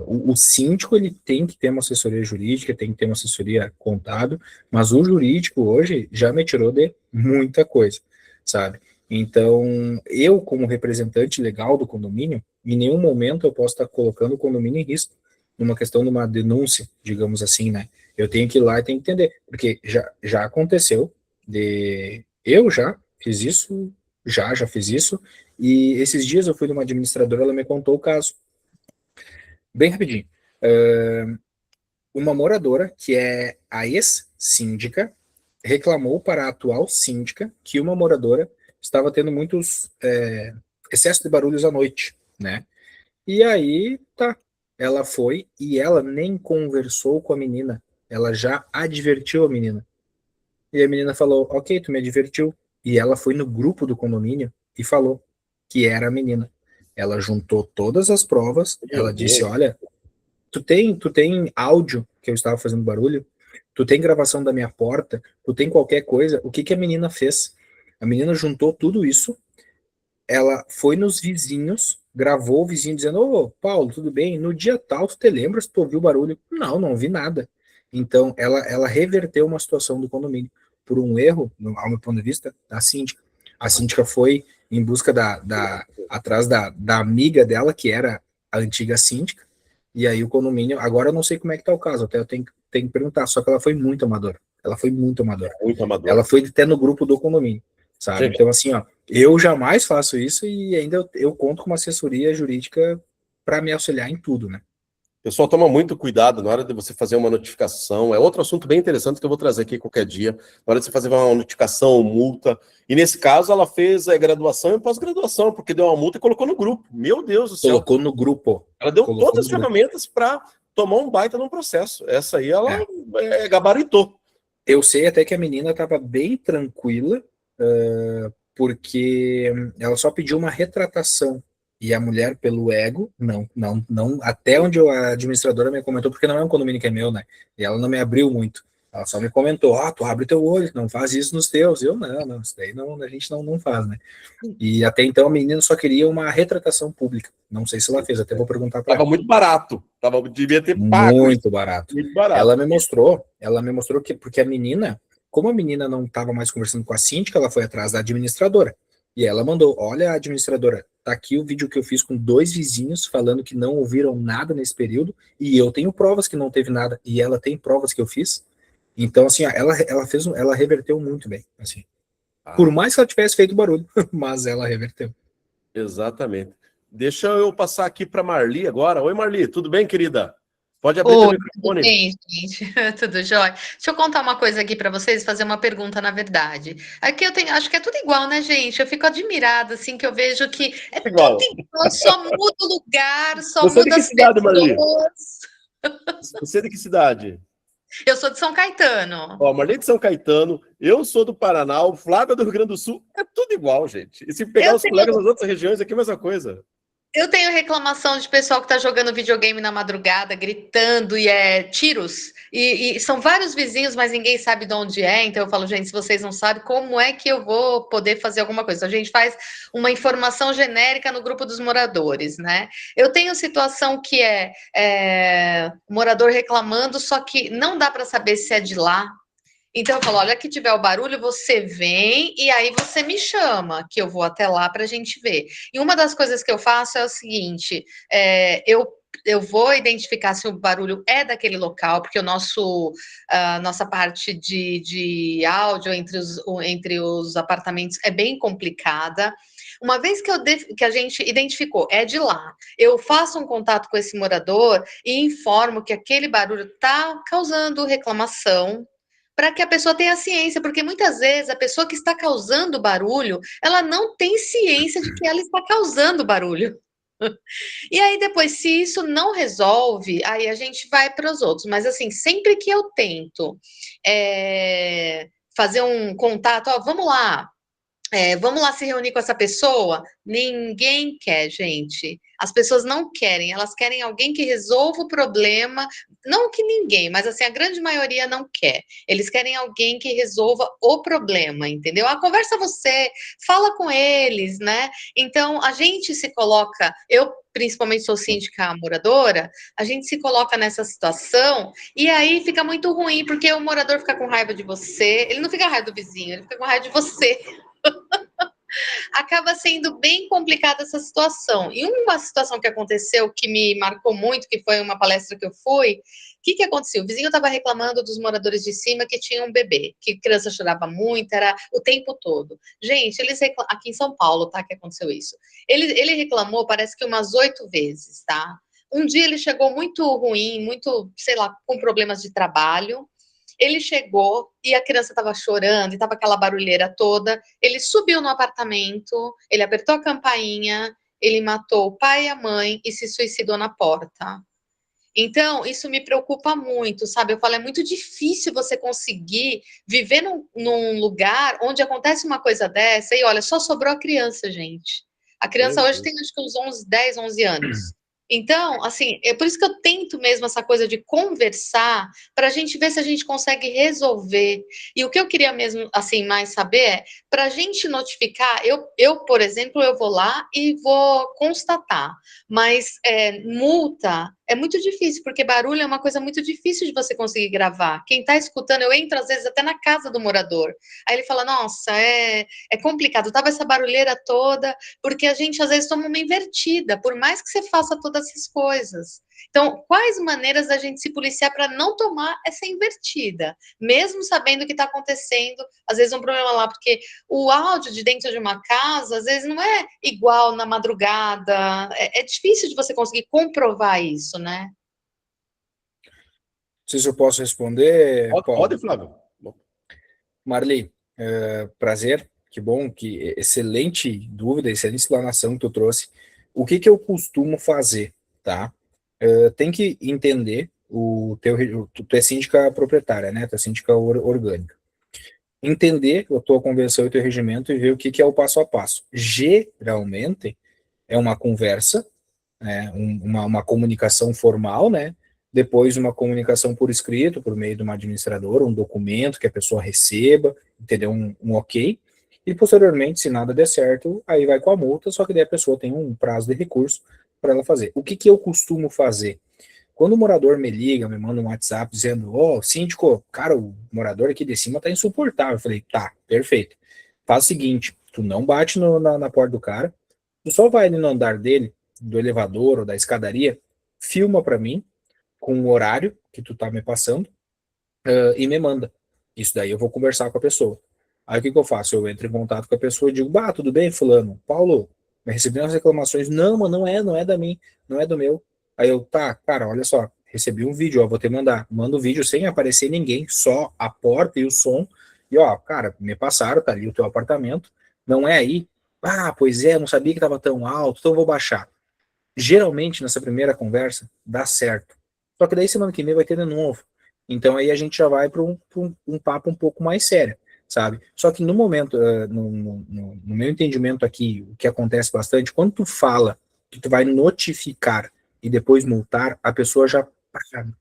o síndico, ele tem que ter uma assessoria jurídica, tem que ter uma assessoria contábil, mas o jurídico hoje já me tirou de muita coisa, sabe? Então, eu, como representante legal do condomínio, em nenhum momento eu posso estar colocando o condomínio em risco, numa questão de uma denúncia, digamos assim, né? Eu tenho que ir lá e tenho que entender, porque já aconteceu, eu já fiz isso, já fiz isso, e esses dias eu fui numa administradora, ela me contou o caso. Bem rapidinho. Uma moradora, que é a ex-síndica, reclamou para a atual síndica que uma moradora estava tendo muitos excesso de barulhos à noite, né? E aí, tá. Ela foi e ela nem conversou com a menina. Ela já advertiu a menina. E a menina falou, ok, tu me advertiu. E ela foi no grupo do condomínio e falou que era a menina. Ela juntou todas as provas, Meu ela disse, Deus. olha, tu tem áudio que eu estava fazendo barulho? Tu tem gravação da minha porta? Tu tem qualquer coisa? O que que a menina fez? A menina juntou tudo isso, ela foi nos vizinhos, gravou o vizinho dizendo, ô, Paulo, tudo bem? No dia tal, tu te lembra se tu ouviu barulho? Não, não vi nada. Então, ela reverteu uma situação do condomínio por um erro, ao meu ponto de vista, da síndica. A síndica foi em busca atrás da amiga dela, que era a antiga síndica, e aí o condomínio, agora eu não sei como é que tá o caso, até eu tenho que perguntar, só que ela foi muito amadora. Ela foi muito amadora. Muito amador. Ela foi até no grupo do condomínio, sabe? Gente, então, assim, ó, eu jamais faço isso e ainda eu conto com uma assessoria jurídica para me auxiliar em tudo, né? o pessoal toma muito cuidado na hora de você fazer uma notificação. É outro assunto bem interessante que eu vou trazer aqui qualquer dia. Na hora de você fazer uma notificação ou multa. E nesse caso, ela fez graduação e pós-graduação, porque deu uma multa e colocou no grupo. Meu Deus do céu. Colocou no grupo. Ela deu todas as ferramentas para tomar um baita num processo. Essa aí ela gabaritou. Eu sei até que a menina estava bem tranquila, porque ela só pediu uma retratação. E a mulher, pelo ego, não, até onde a administradora me comentou, porque não é um condomínio que é meu, né? E ela não me abriu muito. Ela só me comentou, tu abre teu olho, não faz isso nos teus. Eu, não, isso daí não, a gente não faz, né? E até então a menina só queria uma retratação pública. Não sei se ela fez, até vou perguntar para ela. Tava muito barato. Devia ter pago. Muito barato. Muito barato. Ela me mostrou que, porque a menina, como a menina não estava mais conversando com a síndica, ela foi atrás da administradora. E ela mandou, olha, administradora, tá aqui o vídeo que eu fiz com 2 vizinhos falando que não ouviram nada nesse período, e eu tenho provas que não teve nada, e ela tem provas que eu fiz. Então, assim, ó, ela reverteu muito bem, assim. Por mais que ela tivesse feito barulho, mas ela reverteu. Exatamente. Deixa eu passar aqui para Marli agora. Oi, Marli, tudo bem, querida? Pode abrir o microfone. Tudo bem, gente. Tudo jóia. Deixa eu contar uma coisa aqui para vocês, fazer uma pergunta, na verdade. Aqui acho que é tudo igual, né, gente? Eu fico admirada, assim, que eu vejo que é igual. tudo igual, só muda o lugar, só Você muda de que as cidade, Marli? pessoas. Você é de que cidade? Eu sou de São Caetano. Ó, Marli de São Caetano, eu sou do Paraná, o Flávio é do Rio Grande do Sul, é tudo igual, gente. E se pegar os colegas das outras regiões, aqui é a mesma coisa. Eu tenho reclamação de pessoal que está jogando videogame na madrugada, gritando, e é tiros. E são vários vizinhos, mas ninguém sabe de onde é. Então eu falo, gente, se vocês não sabem, como é que eu vou poder fazer alguma coisa? A gente faz uma informação genérica no grupo dos moradores, né? Eu tenho situação que morador reclamando, só que não dá para saber se é de lá. Então eu falo, olha, que tiver o barulho, você vem e aí você me chama, que eu vou até lá para a gente ver. E uma das coisas que eu faço é o seguinte, eu vou identificar se o barulho é daquele local, porque nossa parte de áudio entre os apartamentos é bem complicada. Uma vez que a gente identificou, é de lá, eu faço um contato com esse morador e informo que aquele barulho está causando reclamação, para que a pessoa tenha ciência, porque muitas vezes a pessoa que está causando barulho, ela não tem ciência de que ela está causando barulho. E aí depois, se isso não resolve, aí a gente vai para os outros. Mas assim, sempre que eu tento fazer um contato, ó, vamos lá se reunir com essa pessoa? Ninguém quer, gente. As pessoas não querem, elas querem alguém que resolva o problema. Não que ninguém, mas assim, a grande maioria não quer. Eles querem alguém que resolva o problema, entendeu? Conversa você, fala com eles, né? Então, a gente se coloca, eu principalmente sou síndica moradora, a gente se coloca nessa situação e aí fica muito ruim, porque o morador fica com raiva de você, ele não fica com raiva do vizinho, ele fica com raiva de você. Acaba sendo bem complicada essa situação. E uma situação que aconteceu que me marcou muito, que foi uma palestra que eu fui, o que aconteceu? O vizinho estava reclamando dos moradores de cima que tinham um bebê, que a criança chorava muito, era o tempo todo. Gente, aqui em São Paulo, tá, que aconteceu isso. Ele reclamou, parece que umas 8 vezes, tá? Um dia ele chegou muito ruim, muito, sei lá, com problemas de trabalho. Ele chegou e a criança estava chorando e estava aquela barulheira toda. Ele subiu no apartamento, ele apertou a campainha, ele matou o pai e a mãe e se suicidou na porta. Então, isso me preocupa muito, sabe? Eu falo, é muito difícil você conseguir viver num lugar onde acontece uma coisa dessa e, olha, só sobrou a criança, gente. A criança hoje tem, acho que uns 10, 11 anos. Então, assim, é por isso que eu tento mesmo essa coisa de conversar para a gente ver se a gente consegue resolver. E o que eu queria mesmo, assim, mais saber é, para a gente notificar, por exemplo, eu vou lá e vou constatar, mas multa é muito difícil, porque barulho é uma coisa muito difícil de você conseguir gravar. Quem está escutando, eu entro às vezes até na casa do morador. Aí ele fala, nossa, é complicado, tava essa barulheira toda, porque a gente às vezes toma uma invertida, por mais que você faça todas essas coisas. Então, quais maneiras da gente se policiar para não tomar essa invertida, mesmo sabendo o que está acontecendo, às vezes um problema lá, porque o áudio de dentro de uma casa, às vezes não é igual na madrugada, é difícil de você conseguir comprovar isso, né? Não sei se eu posso responder, Paulo. Pode, Flávio. Marli, prazer, que bom, que excelente dúvida, excelente explanação que tu trouxe. O que eu costumo fazer, tá? Tem que entender tu é síndica proprietária, né? Tu é síndica orgânica. Entender a tua convenção e o teu regimento e ver o que é o passo a passo. Geralmente é uma conversa, né? Uma comunicação formal, né? Depois uma comunicação por escrito, por meio de uma administradora, um documento que a pessoa receba, entendeu? Um ok. E posteriormente, se nada der certo, aí vai com a multa, só que daí a pessoa tem um prazo de recurso para ela fazer. O que eu costumo fazer? Quando o morador me liga, me manda um WhatsApp dizendo, síndico, cara, o morador aqui de cima tá insuportável. Eu falei, tá, perfeito. Faz o seguinte, tu não bate na porta do cara, tu só vai ali no andar dele, do elevador ou da escadaria, filma para mim, com o horário que tu tá me passando, e me manda. Isso daí eu vou conversar com a pessoa. Aí o que eu faço? Eu entro em contato com a pessoa e digo, tudo bem, fulano? Paulo, me recebi umas reclamações. Não, mas não é da mim, não é do meu. Aí eu, tá, cara, olha só, recebi um vídeo, vou te mandar. Manda o vídeo sem aparecer ninguém, só a porta e o som. E cara, me passaram, tá ali o teu apartamento, não é aí? Pois é, não sabia que tava tão alto, então eu vou baixar. Geralmente, nessa primeira conversa, dá certo. Só que daí semana que vem vai ter de novo. Então aí a gente já vai para um papo um pouco mais sério, sabe? Só que no momento, no meu entendimento aqui, o que acontece bastante, quando tu fala que tu vai notificar e depois multar, a pessoa já,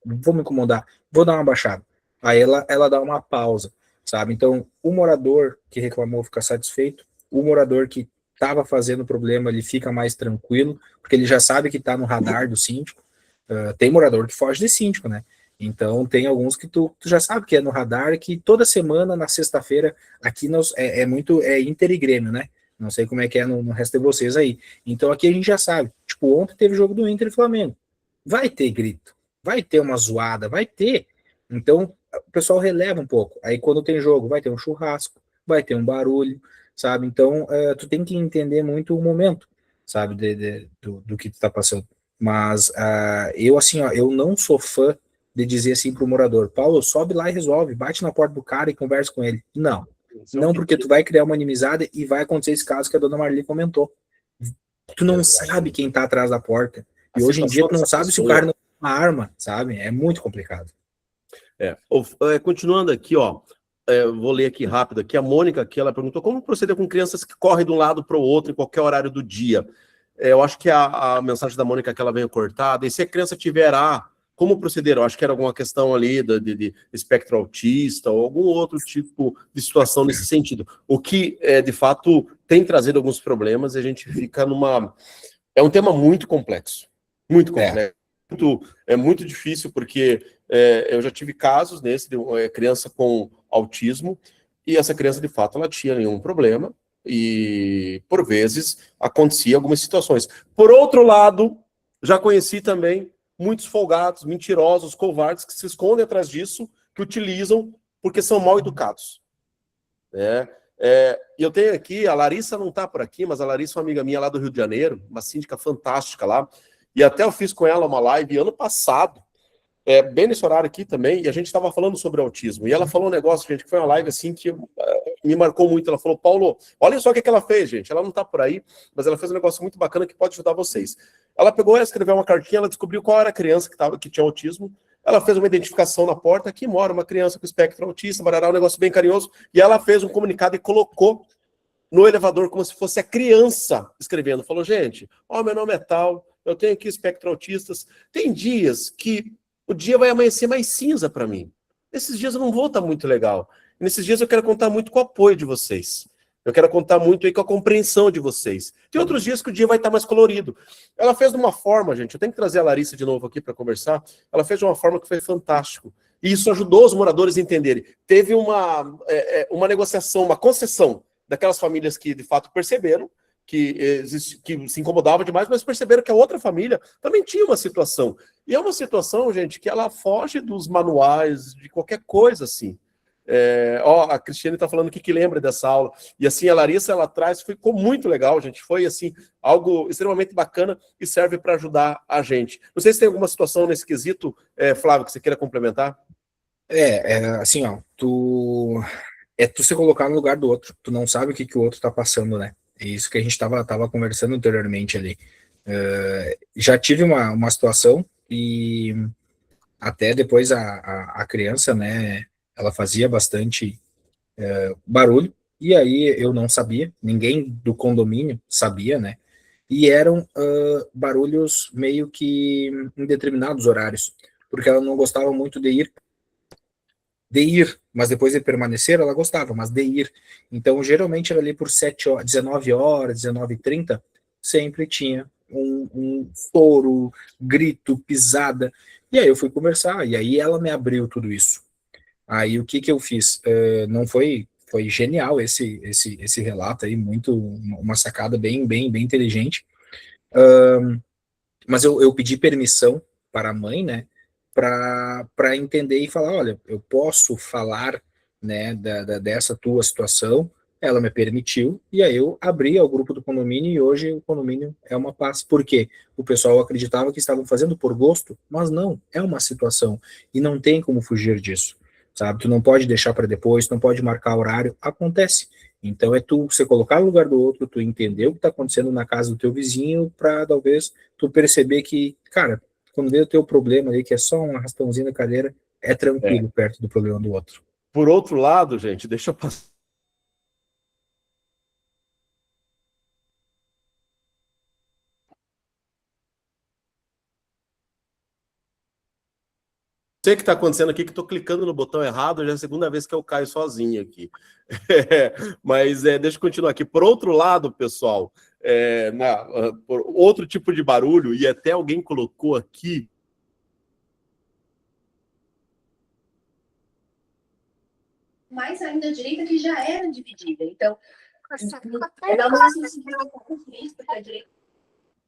vou me incomodar, vou dar uma baixada. Aí ela dá uma pausa, sabe? Então, o morador que reclamou fica satisfeito, o morador que estava fazendo problema, ele fica mais tranquilo, porque ele já sabe que está no radar do síndico. Tem morador que foge de síndico, né? Então, tem alguns que tu já sabe que é no radar, que toda semana, na sexta-feira, aqui é muito Inter e Grêmio, né? Não sei como é que é no resto de vocês aí. Então, aqui a gente já sabe. Tipo, ontem teve jogo do Inter e Flamengo. Vai ter grito, vai ter uma zoada, vai ter. Então, o pessoal releva um pouco. Aí, quando tem jogo, vai ter um churrasco, vai ter um barulho, sabe? Então, tu tem que entender muito o momento, sabe, do que tu tá passando. Mas eu, assim, ó, eu não sou fã de dizer assim pro morador, Paulo, sobe lá e resolve, bate na porta do cara e conversa com ele. Não. Não, porque tu vai criar uma inimizade e vai acontecer esse caso que a dona Marli comentou. Tu não sabe quem tá atrás da porta. E hoje em dia tu não sabe se o cara não tem uma arma, sabe? É muito complicado. Continuando aqui, ó, vou ler aqui rápido aqui. A Mônica aqui, ela perguntou como proceder com crianças que correm de um lado para o outro em qualquer horário do dia. Eu acho que a mensagem da Mônica que ela veio cortada. E se a criança tiver como proceder? Eu acho que era alguma questão ali de espectro autista ou algum outro tipo de situação nesse sentido. O que, de fato, tem trazido alguns problemas e a gente fica numa... É um tema muito complexo. Muito complexo. É muito difícil porque eu já tive casos de uma criança com autismo e essa criança, de fato, ela tinha nenhum problema e, por vezes, acontecia algumas situações. Por outro lado, já conheci também muitos folgados, mentirosos, covardes que se escondem atrás disso, que utilizam porque são mal educados. E eu tenho aqui, a Larissa não está por aqui, mas a Larissa é uma amiga minha lá do Rio de Janeiro, uma síndica fantástica lá, e até eu fiz com ela uma live ano passado, bem nesse horário aqui também, e a gente estava falando sobre autismo, e ela falou um negócio, gente, que foi uma live assim que me marcou muito. Ela falou, Paulo, olha só o que ela fez, gente, ela não está por aí, mas ela fez um negócio muito bacana que pode ajudar vocês. Ela pegou e escreveu uma cartinha, ela descobriu qual era a criança que tinha autismo, ela fez uma identificação na porta, aqui mora uma criança com espectro autista, barará, um negócio bem carinhoso, e ela fez um comunicado e colocou no elevador como se fosse a criança escrevendo. Falou, gente, meu nome é tal, eu tenho aqui espectro autistas. Tem dias que o dia vai amanhecer mais cinza para mim. Nesses dias eu não vou estar muito legal. Nesses dias eu quero contar muito com o apoio de vocês. Eu quero contar muito aí com a compreensão de vocês. Tem outros dias que o dia vai estar mais colorido. Ela fez de uma forma, gente, eu tenho que trazer a Larissa de novo aqui para conversar, ela fez de uma forma que foi fantástico. E isso ajudou os moradores a entenderem. Teve uma negociação, uma concessão daquelas famílias que, de fato, perceberam que se incomodavam demais, mas perceberam que a outra família também tinha uma situação. E é uma situação, gente, que ela foge dos manuais, de qualquer coisa, assim. A Cristiane está falando que lembra dessa aula. E, assim, a Larissa, ela traz, ficou muito legal, gente. Foi, assim, algo extremamente bacana e serve para ajudar a gente. Não sei se tem alguma situação nesse quesito, Flávio, que você queira complementar. Assim, ó, tu se colocar no lugar do outro. Tu não sabe o que o outro tá passando, né? É isso que a gente tava conversando anteriormente ali. Já tive uma situação e até depois a criança, né, ela fazia bastante barulho, e aí eu não sabia, ninguém do condomínio sabia, né? E eram barulhos meio que em determinados horários, porque ela não gostava muito de ir, mas depois de permanecer, ela gostava, mas de ir. Então, geralmente, era ali por 7 horas, 19 horas, 19h30, sempre tinha um estouro, grito, pisada. E aí eu fui conversar, e aí ela me abriu tudo isso. Aí o que eu fiz? Não foi genial esse relato aí, uma sacada bem inteligente. Mas eu pedi permissão para a mãe, né, para entender e falar, olha, eu posso falar, né, dessa tua situação. Ela me permitiu, e aí eu abri ao grupo do condomínio, e hoje o condomínio é uma paz. Por quê? O pessoal acreditava que estavam fazendo por gosto, mas não, é uma situação, e não tem como fugir disso, sabe? Tu não pode deixar para depois, tu não pode marcar horário, acontece. Então é tu se colocar no lugar do outro, tu entender o que está acontecendo na casa do teu vizinho, para talvez tu perceber que, cara, quando vê o teu problema ali, que é só um arrastãozinho na cadeira, é tranquilo perto do problema do outro. Por outro lado, gente, deixa eu passar. sei o que está acontecendo aqui, que estou clicando no botão errado, já é a segunda vez que eu caio sozinho aqui. Mas deixa eu continuar aqui. Por outro lado, pessoal, por outro tipo de barulho, e até alguém colocou aqui, mais ainda a direita que já era dividida. Então, ela não se sentiu conflito, porque a direita.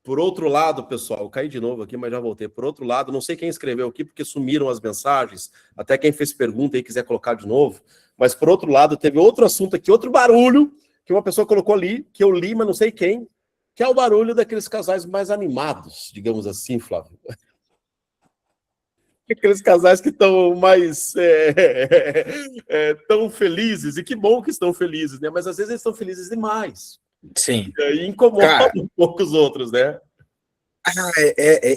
por outro lado, pessoal, caí de novo aqui, mas já voltei. Por outro lado, não sei quem escreveu aqui, porque sumiram as mensagens, até quem fez pergunta aí quiser colocar de novo, mas por outro lado, teve outro assunto aqui, outro barulho, que uma pessoa colocou ali, que eu li, mas não sei quem, que é o barulho daqueles casais mais animados, digamos assim, Flávio. Aqueles casais que estão mais tão felizes, e que bom que estão felizes, né? Mas às vezes eles estão felizes demais. Sim. E aí incomoda Cara, um pouco os outros, né?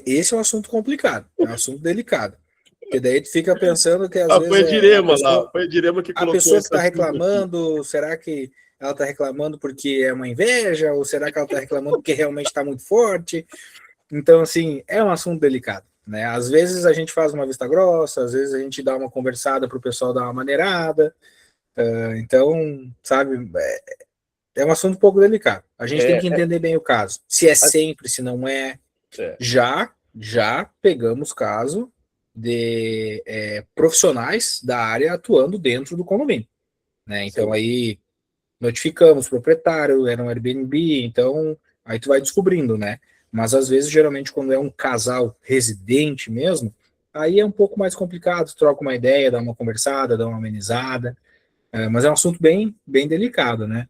Esse é um assunto complicado, é um assunto delicado. Porque daí tu fica pensando que às vezes foi a Direma pessoa, lá, foi a Direma que a colocou pessoa que esse está assunto aqui. reclamando, será que ela está reclamando porque é uma inveja, ou será que ela está reclamando porque realmente está muito forte? Então, assim, é um assunto delicado, né? Às vezes a gente faz uma vista grossa, às vezes a gente dá uma conversada para o pessoal dar uma maneirada. Então, sabe, é um assunto um pouco delicado. A gente tem que entender bem o caso. Se é sempre, se não é. Já pegamos caso de profissionais da área atuando dentro do condomínio, né? Então, aí notificamos o proprietário, era um Airbnb, então aí tu vai descobrindo, né? Mas às vezes, geralmente, quando é um casal residente mesmo, aí é um pouco mais complicado, tu troca uma ideia, dá uma conversada, dá uma amenizada, mas é um assunto bem, bem delicado, né?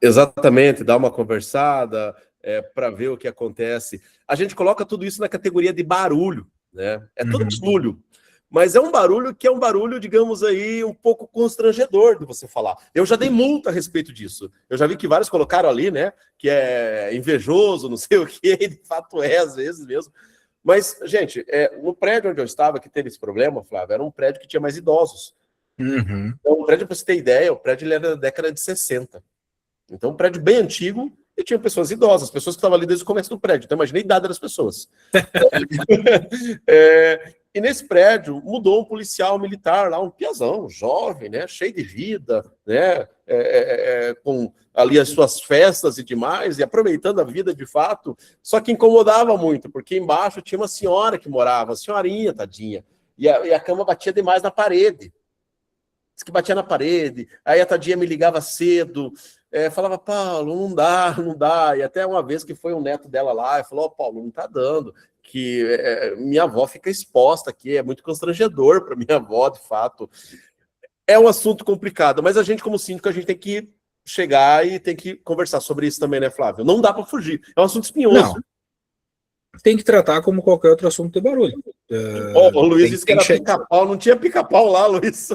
Exatamente, dar uma conversada para ver o que acontece. A gente coloca tudo isso na categoria de barulho, né? É tudo barulho. Mas é um barulho que é um barulho, digamos aí, um pouco constrangedor de você falar. Eu já dei multa a respeito disso. Eu já vi que vários colocaram ali, né? Que é invejoso, não sei o quê, e de fato às vezes mesmo. Mas, gente, no prédio onde eu estava, que teve esse problema, Flávio, era um prédio que tinha mais idosos. Então, o prédio, para você ter ideia, o prédio ele era da década de 60. Então, um prédio bem antigo e tinha pessoas idosas, pessoas que estavam ali desde o começo do prédio. Então, imaginei a idade das pessoas. E nesse prédio mudou um policial militar lá, um piazão, jovem, né, cheio de vida, né, com ali as suas festas e demais, e aproveitando a vida de fato, só que incomodava muito, porque embaixo tinha uma senhora que morava, a senhorinha, tadinha, e a cama batia demais na parede. Diz que batia na parede, aí a tadinha me ligava cedo, falava, Paulo, não dá, não dá. E até uma vez que foi um neto dela lá, e falou, Paulo, não tá dando, que minha avó fica exposta aqui, é muito constrangedor para minha avó, de fato. É um assunto complicado, mas a gente, como síndico, a gente tem que chegar e tem que conversar sobre isso também, né, Flávio? Não dá para fugir, é um assunto espinhoso. Não. Tem que tratar como qualquer outro assunto de barulho. O Luiz disse que era pica-pau, não tinha pica-pau lá, Luiz.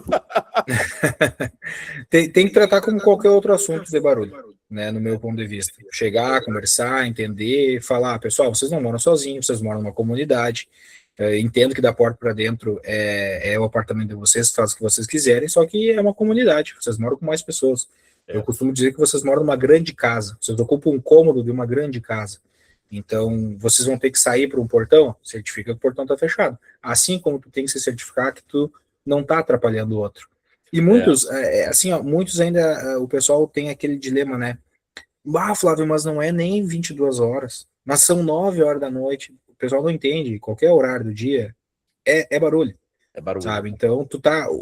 tem que tratar como qualquer outro assunto de barulho, né, no meu ponto de vista. Chegar, conversar, entender, falar, pessoal, vocês não moram sozinhos, vocês moram numa comunidade, entendo que da porta para dentro é o apartamento de vocês, faz o que vocês quiserem, só que é uma comunidade, vocês moram com mais pessoas. Eu costumo dizer que vocês moram numa grande casa, vocês ocupam um cômodo de uma grande casa. Então, vocês vão ter que sair para um portão, certifica que o portão está fechado. Assim como tu tem que se certificar que tu não está atrapalhando o outro. E muitos, assim, ó, muitos ainda, o pessoal tem aquele dilema, né? Flávio, mas não é nem 22 horas, mas são 9 horas da noite. O pessoal não entende, qualquer horário do dia é barulho. É barulho. Sabe? Então,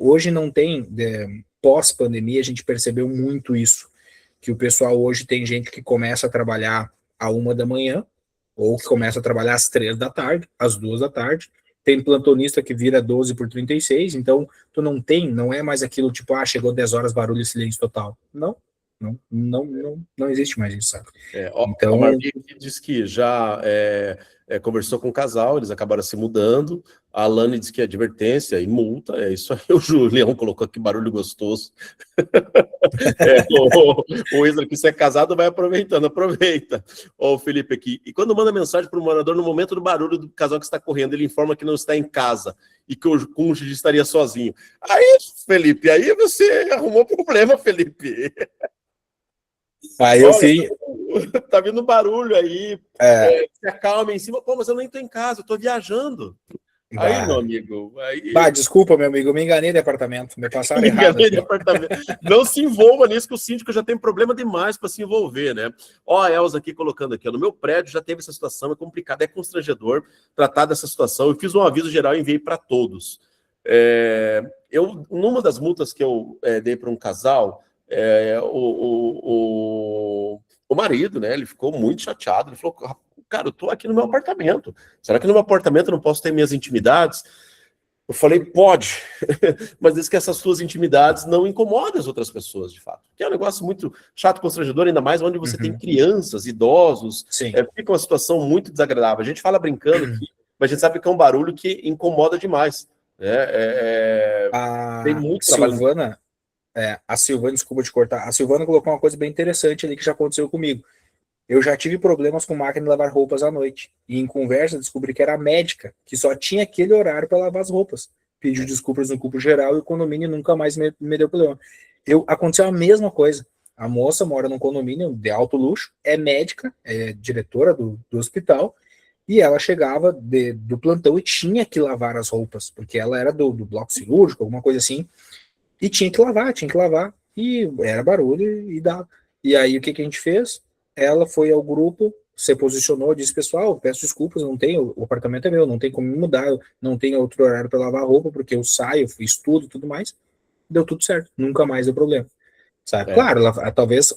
hoje não tem, pós-pandemia, a gente percebeu muito isso, que o pessoal hoje tem gente que começa a trabalhar à 1 da manhã, ou que começa a trabalhar às 3 da tarde, às 2 da tarde, tem plantonista que vira 12 por 36, então tu não é mais aquilo tipo, chegou 10 horas, barulho e silêncio total. Não existe mais isso, sabe? Então, o Marquinhos disse que já conversou com o casal, eles acabaram se mudando, a Alane disse que é advertência e multa, é isso aí, o Julião colocou aqui barulho gostoso. O Isra, que se é casado, vai aproveitando, aproveita. O Felipe aqui, e quando manda mensagem para o morador, no momento do barulho do casal que está correndo, ele informa que não está em casa e que o cônjuge estaria sozinho. Aí, Felipe, aí você arrumou problema, Felipe. Aí eu Olha, fiz. tá vindo barulho aí, se acalma em cima. Pô, mas eu nem tô em casa, eu tô viajando. Aí, meu Bah, amigo, bah, aí desculpa, meu amigo, eu me enganei de apartamento. Me passaram me errado enganei de aqui. apartamento. Não se envolva nisso, que o síndico já tem problema demais para se envolver, né? Ó, a Elza aqui colocando aqui, ó, no meu prédio já teve essa situação, é complicado, é constrangedor tratar dessa situação. Eu fiz um aviso geral e enviei para todos. Numa das multas que eu dei para um casal, o marido, né? Ele ficou muito chateado. Ele falou: cara, eu tô aqui no meu apartamento. Será que no meu apartamento eu não posso ter minhas intimidades? Eu falei: pode, mas diz que essas suas intimidades não incomodam as outras pessoas, de fato. Que é um negócio muito chato, constrangedor, ainda mais onde você tem Uhum. crianças, idosos. Sim. Fica uma situação muito desagradável. A gente fala brincando aqui, mas a gente sabe que é um barulho que incomoda demais. Né? Tem A muito trabalho. Silvana, a Silvana, desculpa te cortar, a Silvana colocou uma coisa bem interessante ali que já aconteceu comigo. Eu já tive problemas com máquina de lavar roupas à noite. E em conversa descobri que era a médica, que só tinha aquele horário para lavar as roupas. Pediu desculpas no grupo geral e o condomínio nunca mais me deu problema. Aconteceu a mesma coisa. A moça mora num condomínio de alto luxo, é médica, é diretora do hospital, e ela chegava do plantão e tinha que lavar as roupas, porque ela era do bloco cirúrgico, alguma coisa assim, e tinha que lavar, e era barulho e dava. E aí o que a gente fez? Ela foi ao grupo, se posicionou, disse: pessoal, peço desculpas, não tenho, o apartamento é meu, não tem como me mudar, eu não tenho outro horário para lavar roupa, porque eu saio, estudo e tudo mais. Deu tudo certo, nunca mais deu problema. Sabe? É, Claro, ela talvez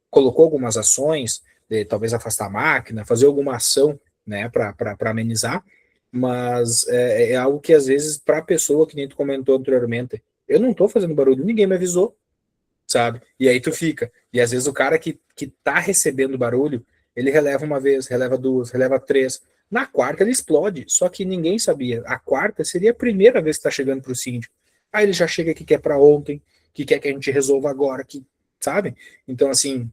colocou algumas ações, talvez afastar a máquina, fazer alguma ação, né, para amenizar, mas é algo que às vezes para a pessoa, que nem tu comentou anteriormente, eu não tô fazendo barulho, ninguém me avisou, sabe? E aí tu fica. E às vezes o cara que tá recebendo barulho, ele releva uma vez, releva duas, releva três. Na quarta ele explode, só que ninguém sabia. A quarta seria a primeira vez que tá chegando pro síndico. Aí ele já chega que quer para ontem, que quer que a gente resolva agora, que, sabe? Então, assim,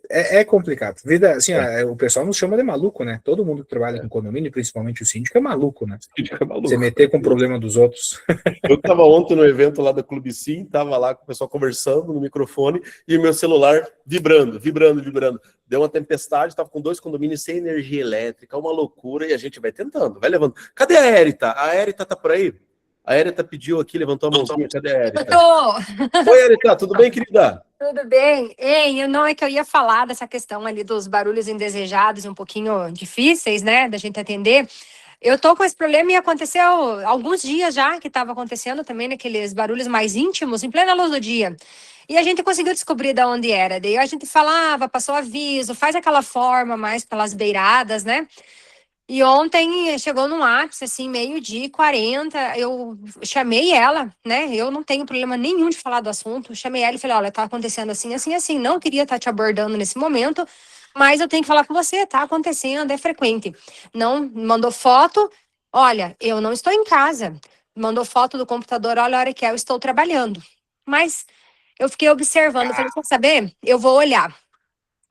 é complicado. Vida, assim, é. o pessoal nos chama de maluco, né? Todo mundo que trabalha com condomínio, principalmente o síndico, é maluco, né? Fica Você maluco. meter com o problema dos outros. Eu estava ontem no evento lá da Clube Sim, estava lá com o pessoal conversando no microfone e meu celular vibrando, vibrando, vibrando. Deu uma tempestade, estava com 2 condomínios sem energia elétrica, uma loucura, e a gente vai tentando, vai levando. Cadê a Érita? A Érita tá por aí? A Érita pediu aqui, levantou a mãozinha. Cadê a Érita? Oi, Érita, tudo bem, querida? Tudo bem? Ei, não é que eu ia falar dessa questão ali dos barulhos indesejados, um pouquinho difíceis, né, da gente atender. Eu tô com esse problema e aconteceu alguns dias já que estava acontecendo também naqueles barulhos mais íntimos, em plena luz do dia. E a gente conseguiu descobrir de onde era. Daí a gente falava, passou aviso, faz aquela forma mais pelas beiradas, né? E ontem chegou num ápice, assim, 12:40, eu chamei ela, né? Eu não tenho problema nenhum de falar do assunto. Chamei ela e falei: olha, tá acontecendo assim, assim, assim. Não queria estar te abordando nesse momento, mas eu tenho que falar com você, tá acontecendo, é frequente. Não mandou foto, olha, eu não estou em casa. Mandou foto do computador, olha a hora que é, eu estou trabalhando. Mas eu fiquei observando, eu falei: quer saber? Eu vou olhar.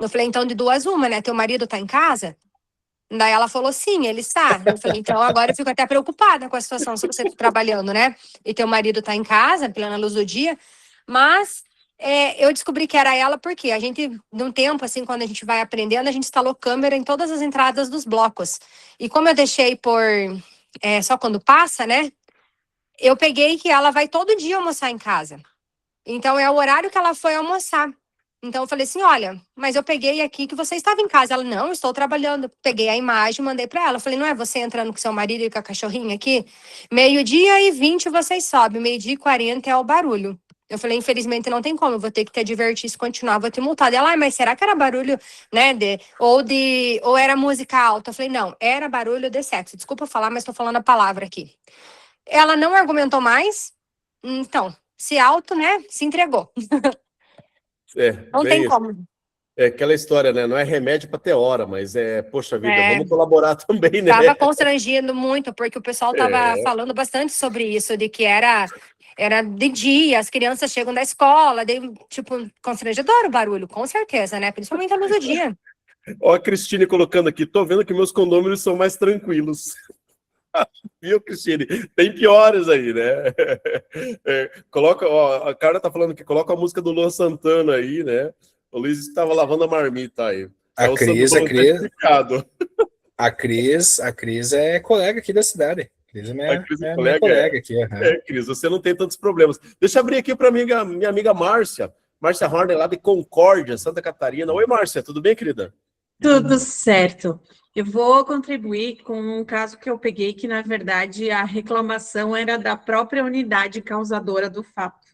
Eu falei: então, de duas uma, né? Teu marido tá em casa? Daí ela falou: sim, ele está. Eu falei: então agora eu fico até preocupada com a situação, se você está trabalhando, né? E teu marido está em casa, plena luz do dia. Mas eu descobri que era ela porque a gente, num tempo, assim, quando a gente vai aprendendo, a gente instalou câmera em todas as entradas dos blocos. E como eu deixei por só quando passa, né? Eu peguei que ela vai todo dia almoçar em casa. Então é o horário que ela foi almoçar. Então eu falei assim: olha, mas eu peguei aqui que você estava em casa. Ela: não, estou trabalhando. Peguei a imagem, mandei para ela. Eu falei: não é você entrando com seu marido e com a cachorrinha aqui? 12:20 vocês sobem, 12:40 é o barulho. Eu falei: infelizmente não tem como, eu vou ter que te advertir se continuar, vou te multar. Ela: mas será que era barulho, né, ou era música alta? Eu falei: não, era barulho de sexo. Desculpa falar, mas estou falando a palavra aqui. Ela não argumentou mais, então, se alto, né, se entregou. Não tem Bem isso. como. É aquela história, né? Não é remédio para ter hora, mas poxa vida, É, vamos colaborar também, né? tava constrangido muito, porque o pessoal tava falando bastante sobre isso, de que era de dia, as crianças chegam da escola, tipo, constrangedor o barulho, com certeza, né? Principalmente a luz do dia. Ó, a Cristine colocando aqui, tô vendo que meus condôminos são mais tranquilos. Viu, Cristine? Tem piores aí, né? Coloca, ó, a Carla tá falando que coloca a música do Luan Santana aí, né? O Luiz estava lavando a marmita aí. A o Cris, Sandro falou que tá explicado. a Cris é colega aqui da cidade. A Cris é minha, Cris é minha colega aqui. Aham. Cris, você não tem tantos problemas. Deixa eu abrir aqui para minha amiga Márcia. Márcia Horner, lá de Concórdia, Santa Catarina. Oi, Márcia, tudo bem, querida? Tudo certo. Eu vou contribuir com um caso que eu peguei, que, na verdade, a reclamação era da própria unidade causadora do fato.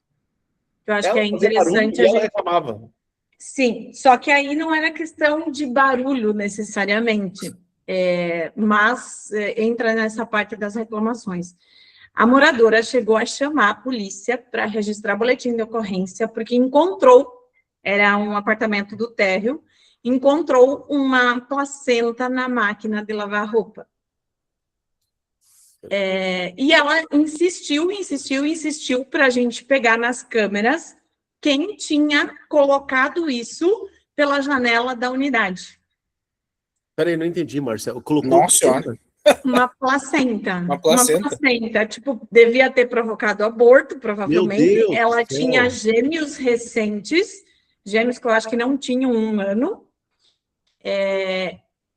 Eu acho que é interessante ela reclamava. Sim, só que aí não era questão de barulho necessariamente, mas entra nessa parte das reclamações. A moradora chegou a chamar a polícia para registrar boletim de ocorrência, porque encontrou, era um apartamento do térreo, encontrou uma placenta na máquina de lavar roupa. E ela insistiu para a gente pegar nas câmeras quem tinha colocado isso pela janela da unidade. Peraí, não entendi, Marcelo. Colocou Nossa Senhora. Uma placenta. Uma placenta. Tipo, devia ter provocado aborto, provavelmente. Meu Deus Ela do céu. tinha gêmeos recentes, gêmeos que eu acho que não tinham 1 ano.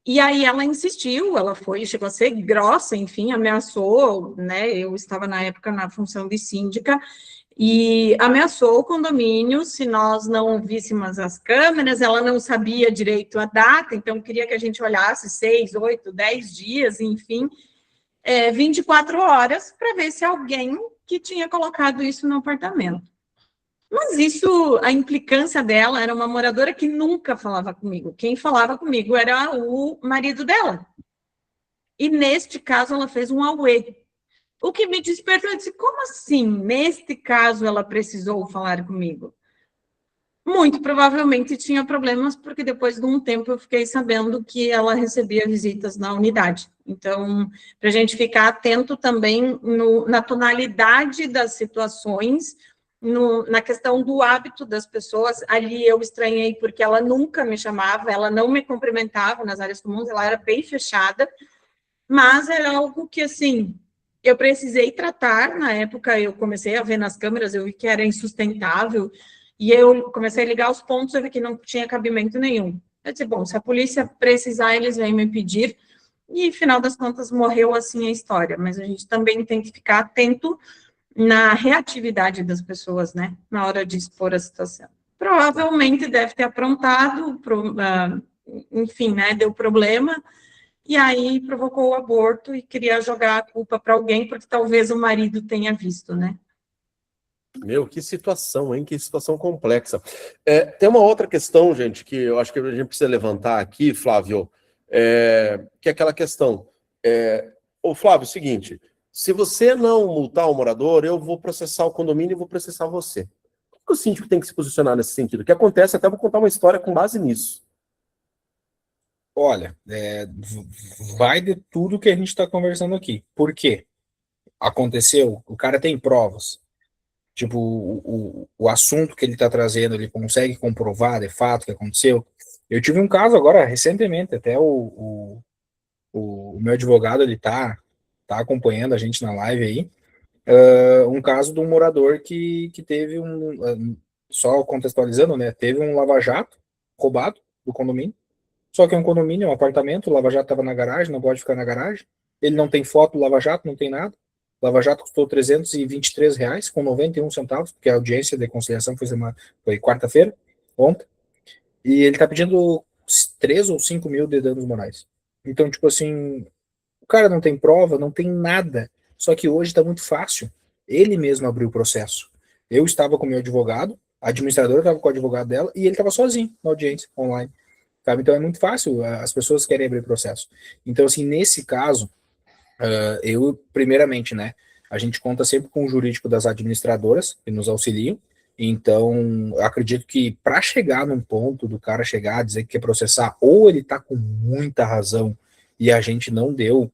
E aí ela insistiu, ela chegou a ser grossa, enfim, ameaçou, né? Eu estava na época na função de síndica, e ameaçou o condomínio se nós não víssemos as câmeras. Ela não sabia direito a data, então queria que a gente olhasse 6, 8, 10 dias, enfim, 24 horas, para ver se alguém que tinha colocado isso no apartamento. Mas isso, a implicância dela era uma moradora que nunca falava comigo. Quem falava comigo era o marido dela. E neste caso ela fez um auê. O que me despertou, eu disse, como assim? Neste caso, ela precisou falar comigo? Muito provavelmente tinha problemas, porque depois de um tempo eu fiquei sabendo que ela recebia visitas na unidade. Então, para a gente ficar atento também na tonalidade das situações, na questão do hábito das pessoas. Ali eu estranhei, porque ela nunca me chamava, ela não me cumprimentava nas áreas comuns, ela era bem fechada, mas era algo que, assim, eu precisei tratar. Na época, eu comecei a ver nas câmeras, eu vi que era insustentável, e eu comecei a ligar os pontos, eu vi que não tinha cabimento nenhum. Eu disse, bom, se a polícia precisar, eles vêm me pedir, e, final das contas, morreu assim a história. Mas a gente também tem que ficar atento na reatividade das pessoas, né, na hora de expor a situação. Provavelmente deve ter aprontado, enfim, né, deu problema, e aí provocou o aborto e queria jogar a culpa para alguém, porque talvez o marido tenha visto, né? Meu, que situação, hein? Que situação complexa. Tem uma outra questão, gente, que eu acho que a gente precisa levantar aqui, Flávio, que é aquela questão. Ô, Flávio, é o seguinte, se você não multar o morador, eu vou processar o condomínio e vou processar você. Como que o síndico tem que se posicionar nesse sentido? O que acontece, até vou contar uma história com base nisso. Olha, vai de tudo que a gente está conversando aqui. Por quê? Aconteceu, o cara tem provas. Tipo, o assunto que ele está trazendo, ele consegue comprovar de fato que aconteceu. Eu tive um caso agora, recentemente, até o meu advogado, ele tá acompanhando a gente na live aí, um caso de um morador que teve só contextualizando, né, teve um lava-jato roubado do condomínio. Só que é um condomínio, é um apartamento, o lava-jato estava na garagem, não pode ficar na garagem. Ele não tem foto do lava-jato, não tem nada. O lava-jato custou R$323, com 91 centavos, porque a audiência de conciliação foi quarta-feira, ontem. E ele está pedindo 3 ou 5 mil de danos morais. Então, tipo assim, o cara não tem prova, não tem nada. Só que hoje está muito fácil. Ele mesmo abriu o processo. Eu estava com o meu advogado, a administradora estava com o advogado dela, e ele estava sozinho na audiência, online. Sabe? Então é muito fácil, as pessoas querem abrir processo. Então, assim, nesse caso, eu, primeiramente, né, a gente conta sempre com o jurídico das administradoras, que nos auxiliam. Então, eu acredito que para chegar num ponto do cara chegar a dizer que quer processar, ou ele está com muita razão e a gente não deu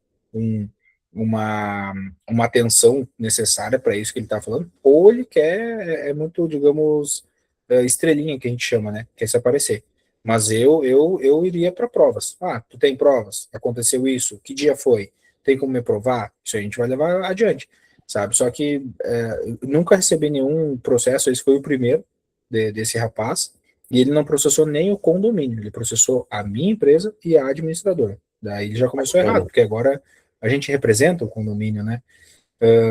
uma atenção necessária para isso que ele está falando, ou ele quer, muito, digamos, estrelinha, que a gente chama, né, quer se aparecer. Mas eu iria para provas. Ah, tu tem provas? Aconteceu isso? Que dia foi? Tem como me provar? Isso a gente vai levar adiante, sabe? Só que nunca recebi nenhum processo, esse foi o primeiro desse rapaz. E ele não processou nem o condomínio, ele processou a minha empresa e a administradora. Daí ele já começou errado, porque agora a gente representa o condomínio, né?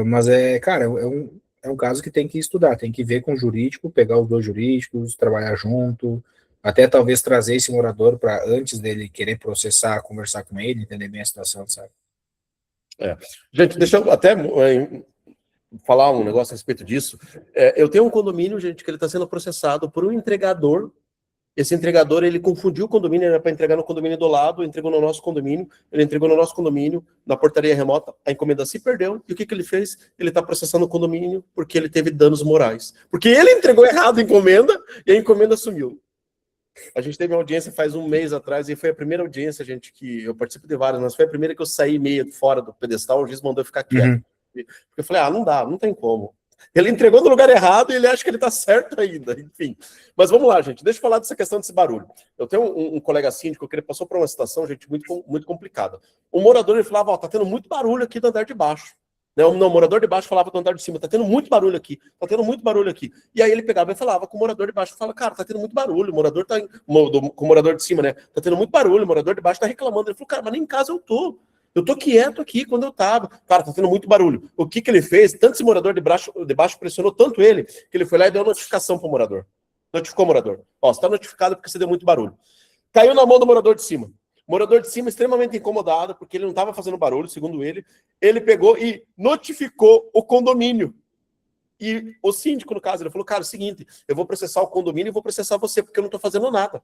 Mas cara, é um caso que tem que estudar, tem que ver com o jurídico, pegar os dois jurídicos, trabalhar junto, até talvez trazer esse morador para, antes dele querer processar, conversar com ele, entender bem a situação, sabe? Gente, deixa eu até falar um negócio a respeito disso. Eu tenho um condomínio, gente, que ele está sendo processado por um entregador. Esse entregador, ele confundiu o condomínio, era para entregar no condomínio do lado, entregou no nosso condomínio, ele entregou no nosso condomínio, na portaria remota, a encomenda se perdeu, e o que ele fez? Ele está processando o condomínio porque ele teve danos morais. Porque ele entregou errado a encomenda, e a encomenda sumiu. A gente teve uma audiência faz um mês atrás, e foi a primeira audiência, gente, que eu participo de várias, mas foi a primeira que eu saí meio fora do pedestal, o juiz mandou eu ficar quieto. Porque eu falei, não dá, não tem como. Ele entregou no lugar errado e ele acha que ele está certo ainda, enfim. Mas vamos lá, gente, deixa eu falar dessa questão desse barulho. Eu tenho um colega síndico que ele passou por uma situação, gente, muito complicada. O morador, ele falava, tá tendo muito barulho aqui do andar de baixo. Não, o morador de baixo falava do andar de cima, tá tendo muito barulho aqui, tá tendo muito barulho aqui. E aí ele pegava e falava com o morador de baixo, fala, cara, tá tendo muito barulho, o morador tá, com o morador de cima, né, tá tendo muito barulho, o morador de baixo tá reclamando. Ele falou, cara, mas nem em casa eu tô quieto aqui quando eu tava. Cara, tá tendo muito barulho. O que ele fez? Tanto esse morador de baixo pressionou tanto ele, que ele foi lá e deu notificação pro morador. Notificou o morador. Ó, você tá notificado porque você deu muito barulho. Caiu na mão do morador de cima. O morador de cima extremamente incomodado, porque ele não estava fazendo barulho, segundo ele. Ele pegou e notificou o condomínio. E o síndico, no caso, ele falou, cara, é o seguinte, eu vou processar o condomínio e vou processar você, porque eu não tô fazendo nada.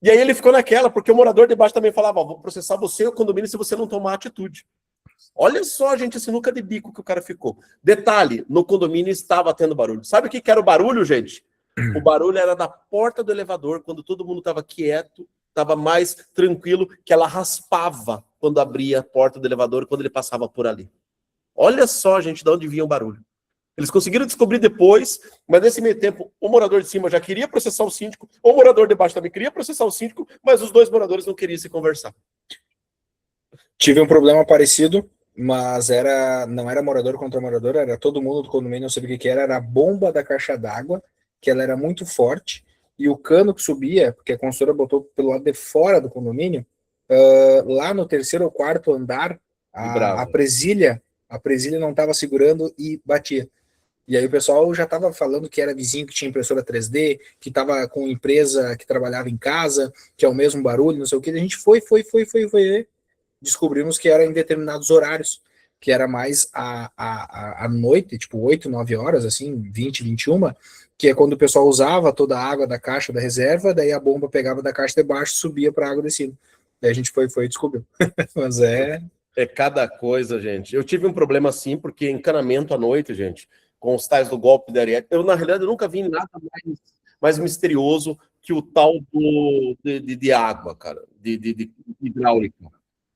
E aí ele ficou naquela, porque o morador de baixo também falava, vou processar você e o condomínio se você não tomar atitude. Olha só, gente, a sinuca de bico que o cara ficou. Detalhe, no condomínio estava tendo barulho. Sabe o que era o barulho, gente? O barulho era da porta do elevador, quando todo mundo estava quieto, estava mais tranquilo, que ela raspava quando abria a porta do elevador, quando ele passava por ali. Olha só, gente, de onde vinha o barulho. Eles conseguiram descobrir depois, mas nesse meio tempo, o morador de cima já queria processar o síndico, o morador de baixo também queria processar o síndico, mas os dois moradores não queriam se conversar. Tive um problema parecido, mas não era morador contra morador, era todo mundo do condomínio, não sabia o que era a bomba da caixa d'água, que ela era muito forte, e o cano que subia, porque a construtora botou pelo lado de fora do condomínio, lá no terceiro ou quarto andar, a presilha não estava segurando e batia. E aí o pessoal já estava falando que era vizinho que tinha impressora 3D, que estava com empresa que trabalhava em casa, que é o mesmo barulho, não sei o que. A gente foi. Descobrimos que era em determinados horários, que era mais à noite, tipo 8, 9 horas, assim, 20, 21, que é quando o pessoal usava toda a água da caixa da reserva, daí a bomba pegava da caixa de baixo, subia para a água de cima. Daí a gente foi e descobriu. Mas é cada coisa, gente. Eu tive um problema assim, porque encanamento à noite, gente, com os tais do golpe da Ariete. Eu, na realidade, eu nunca vi nada mais misterioso que o tal de água, cara, de hidráulica.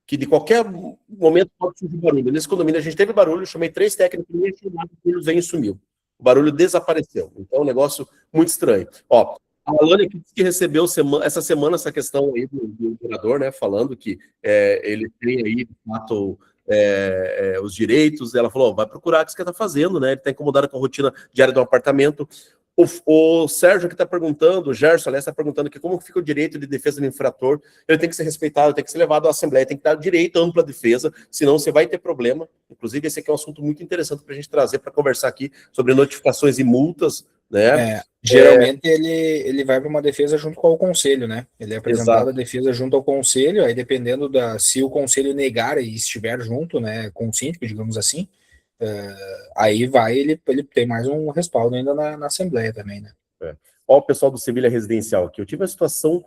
Que de qualquer momento pode surgir barulho. Nesse condomínio a gente teve barulho, eu chamei 3 técnicos, e o veio e sumiu. O barulho desapareceu. Então é um negócio muito estranho. Ó, a Alane que recebeu essa semana essa questão aí do morador, né, falando que ele tem aí, de fato, os direitos. Ela falou, vai procurar o que você está fazendo, né? Ele está incomodado com a rotina diária do apartamento. O Sérgio que está perguntando, o Gerson, aliás, está perguntando que como fica o direito de defesa do infrator. Ele tem que ser respeitado, tem que ser levado à Assembleia, tem que dar direito à ampla defesa, senão você vai ter problema. Inclusive, esse aqui é um assunto muito interessante para a gente trazer para conversar aqui sobre notificações e multas, né? Geralmente ele vai para uma defesa junto com o conselho, né? Ele é apresentado a defesa junto ao conselho, aí dependendo se o conselho negar e estiver junto, né, com o síndico, digamos assim, aí ele tem mais um respaldo ainda na Assembleia também, né? Ó, o pessoal do Sevilha Residencial aqui. Eu tive uma situação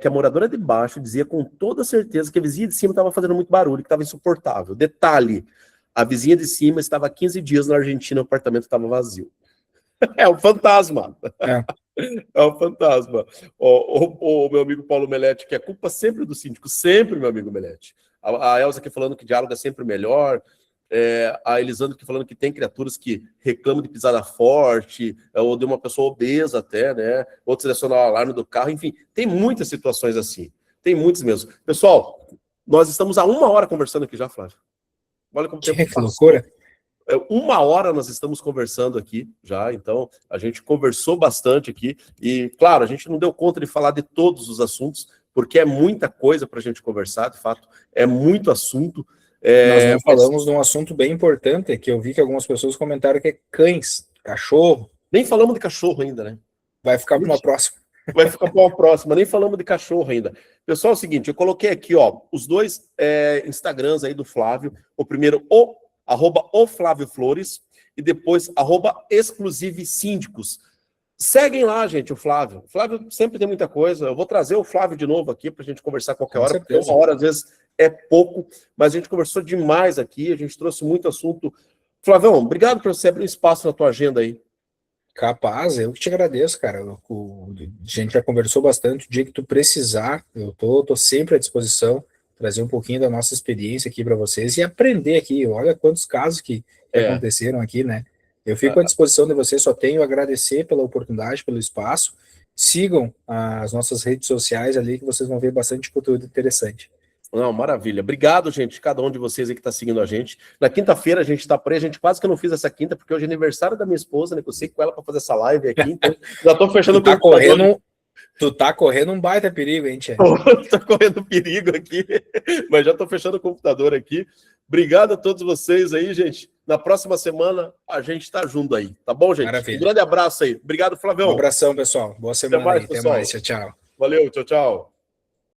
que a moradora de baixo dizia com toda certeza que a vizinha de cima estava fazendo muito barulho, que estava insuportável. Detalhe, a vizinha de cima estava há 15 dias na Argentina, o apartamento estava vazio. É um fantasma. É um fantasma. O meu amigo Paulo Melete, que é culpa sempre do síndico, sempre, meu amigo Melete. A Elza aqui falando que diálogo é sempre melhor. A Elisandra aqui falando que tem criaturas que reclamam de pisada forte, ou de uma pessoa obesa até, né? Outros selecionam o alarme do carro, enfim, tem muitas situações assim. Tem muitas mesmo. Pessoal, nós estamos há 1 hora conversando aqui já, Flávio. Olha como o tempo Que loucura. 1 hora nós estamos conversando aqui já, então a gente conversou bastante aqui e, claro, a gente não deu conta de falar de todos os assuntos, porque é muita coisa para a gente conversar, de fato, é muito assunto. Nós não falamos de um assunto bem importante, que eu vi que algumas pessoas comentaram que é cães, cachorro. Nem falamos de cachorro ainda, né? Vai ficar para uma próxima. Vai ficar para uma próxima, nem falamos de cachorro ainda. Pessoal, é o seguinte, eu coloquei aqui, ó, os dois Instagrams aí do Flávio, o primeiro, @o Flávio Flores, e depois, @exclusive síndicos. Seguem lá, gente, o Flávio. O Flávio sempre tem muita coisa. Eu vou trazer o Flávio de novo aqui para a gente conversar qualquer hora, porque 1 hora, às vezes, é pouco, mas a gente conversou demais aqui, a gente trouxe muito assunto. Flavião, obrigado por você abrir um espaço na tua agenda aí. Capaz, eu que te agradeço, cara. A gente já conversou bastante. O dia que tu precisar, eu tô sempre à disposição, trazer um pouquinho da nossa experiência aqui para vocês e aprender aqui. Olha quantos casos que aconteceram aqui, né? Eu fico à disposição de vocês, só tenho a agradecer pela oportunidade, pelo espaço. Sigam as nossas redes sociais ali, que vocês vão ver bastante conteúdo interessante. Não, maravilha. Obrigado, gente, cada um de vocês aí que está seguindo a gente. Na quinta-feira a gente está por aí, a gente quase que eu não fiz essa quinta, porque hoje é aniversário da minha esposa, né, que eu sei com ela para fazer essa live aqui, então já estou fechando o computador. Tu tá correndo um baita perigo, hein, Tia? Tô correndo perigo aqui, mas já estou fechando o computador aqui. Obrigado a todos vocês aí, gente. Na próxima semana a gente está junto aí, tá bom, gente? Maravilha. Um grande abraço aí. Obrigado, Flavião. Um abração, pessoal. Boa semana mais, aí. pessoal. Até mais. Tchau, tchau. Valeu, tchau, tchau.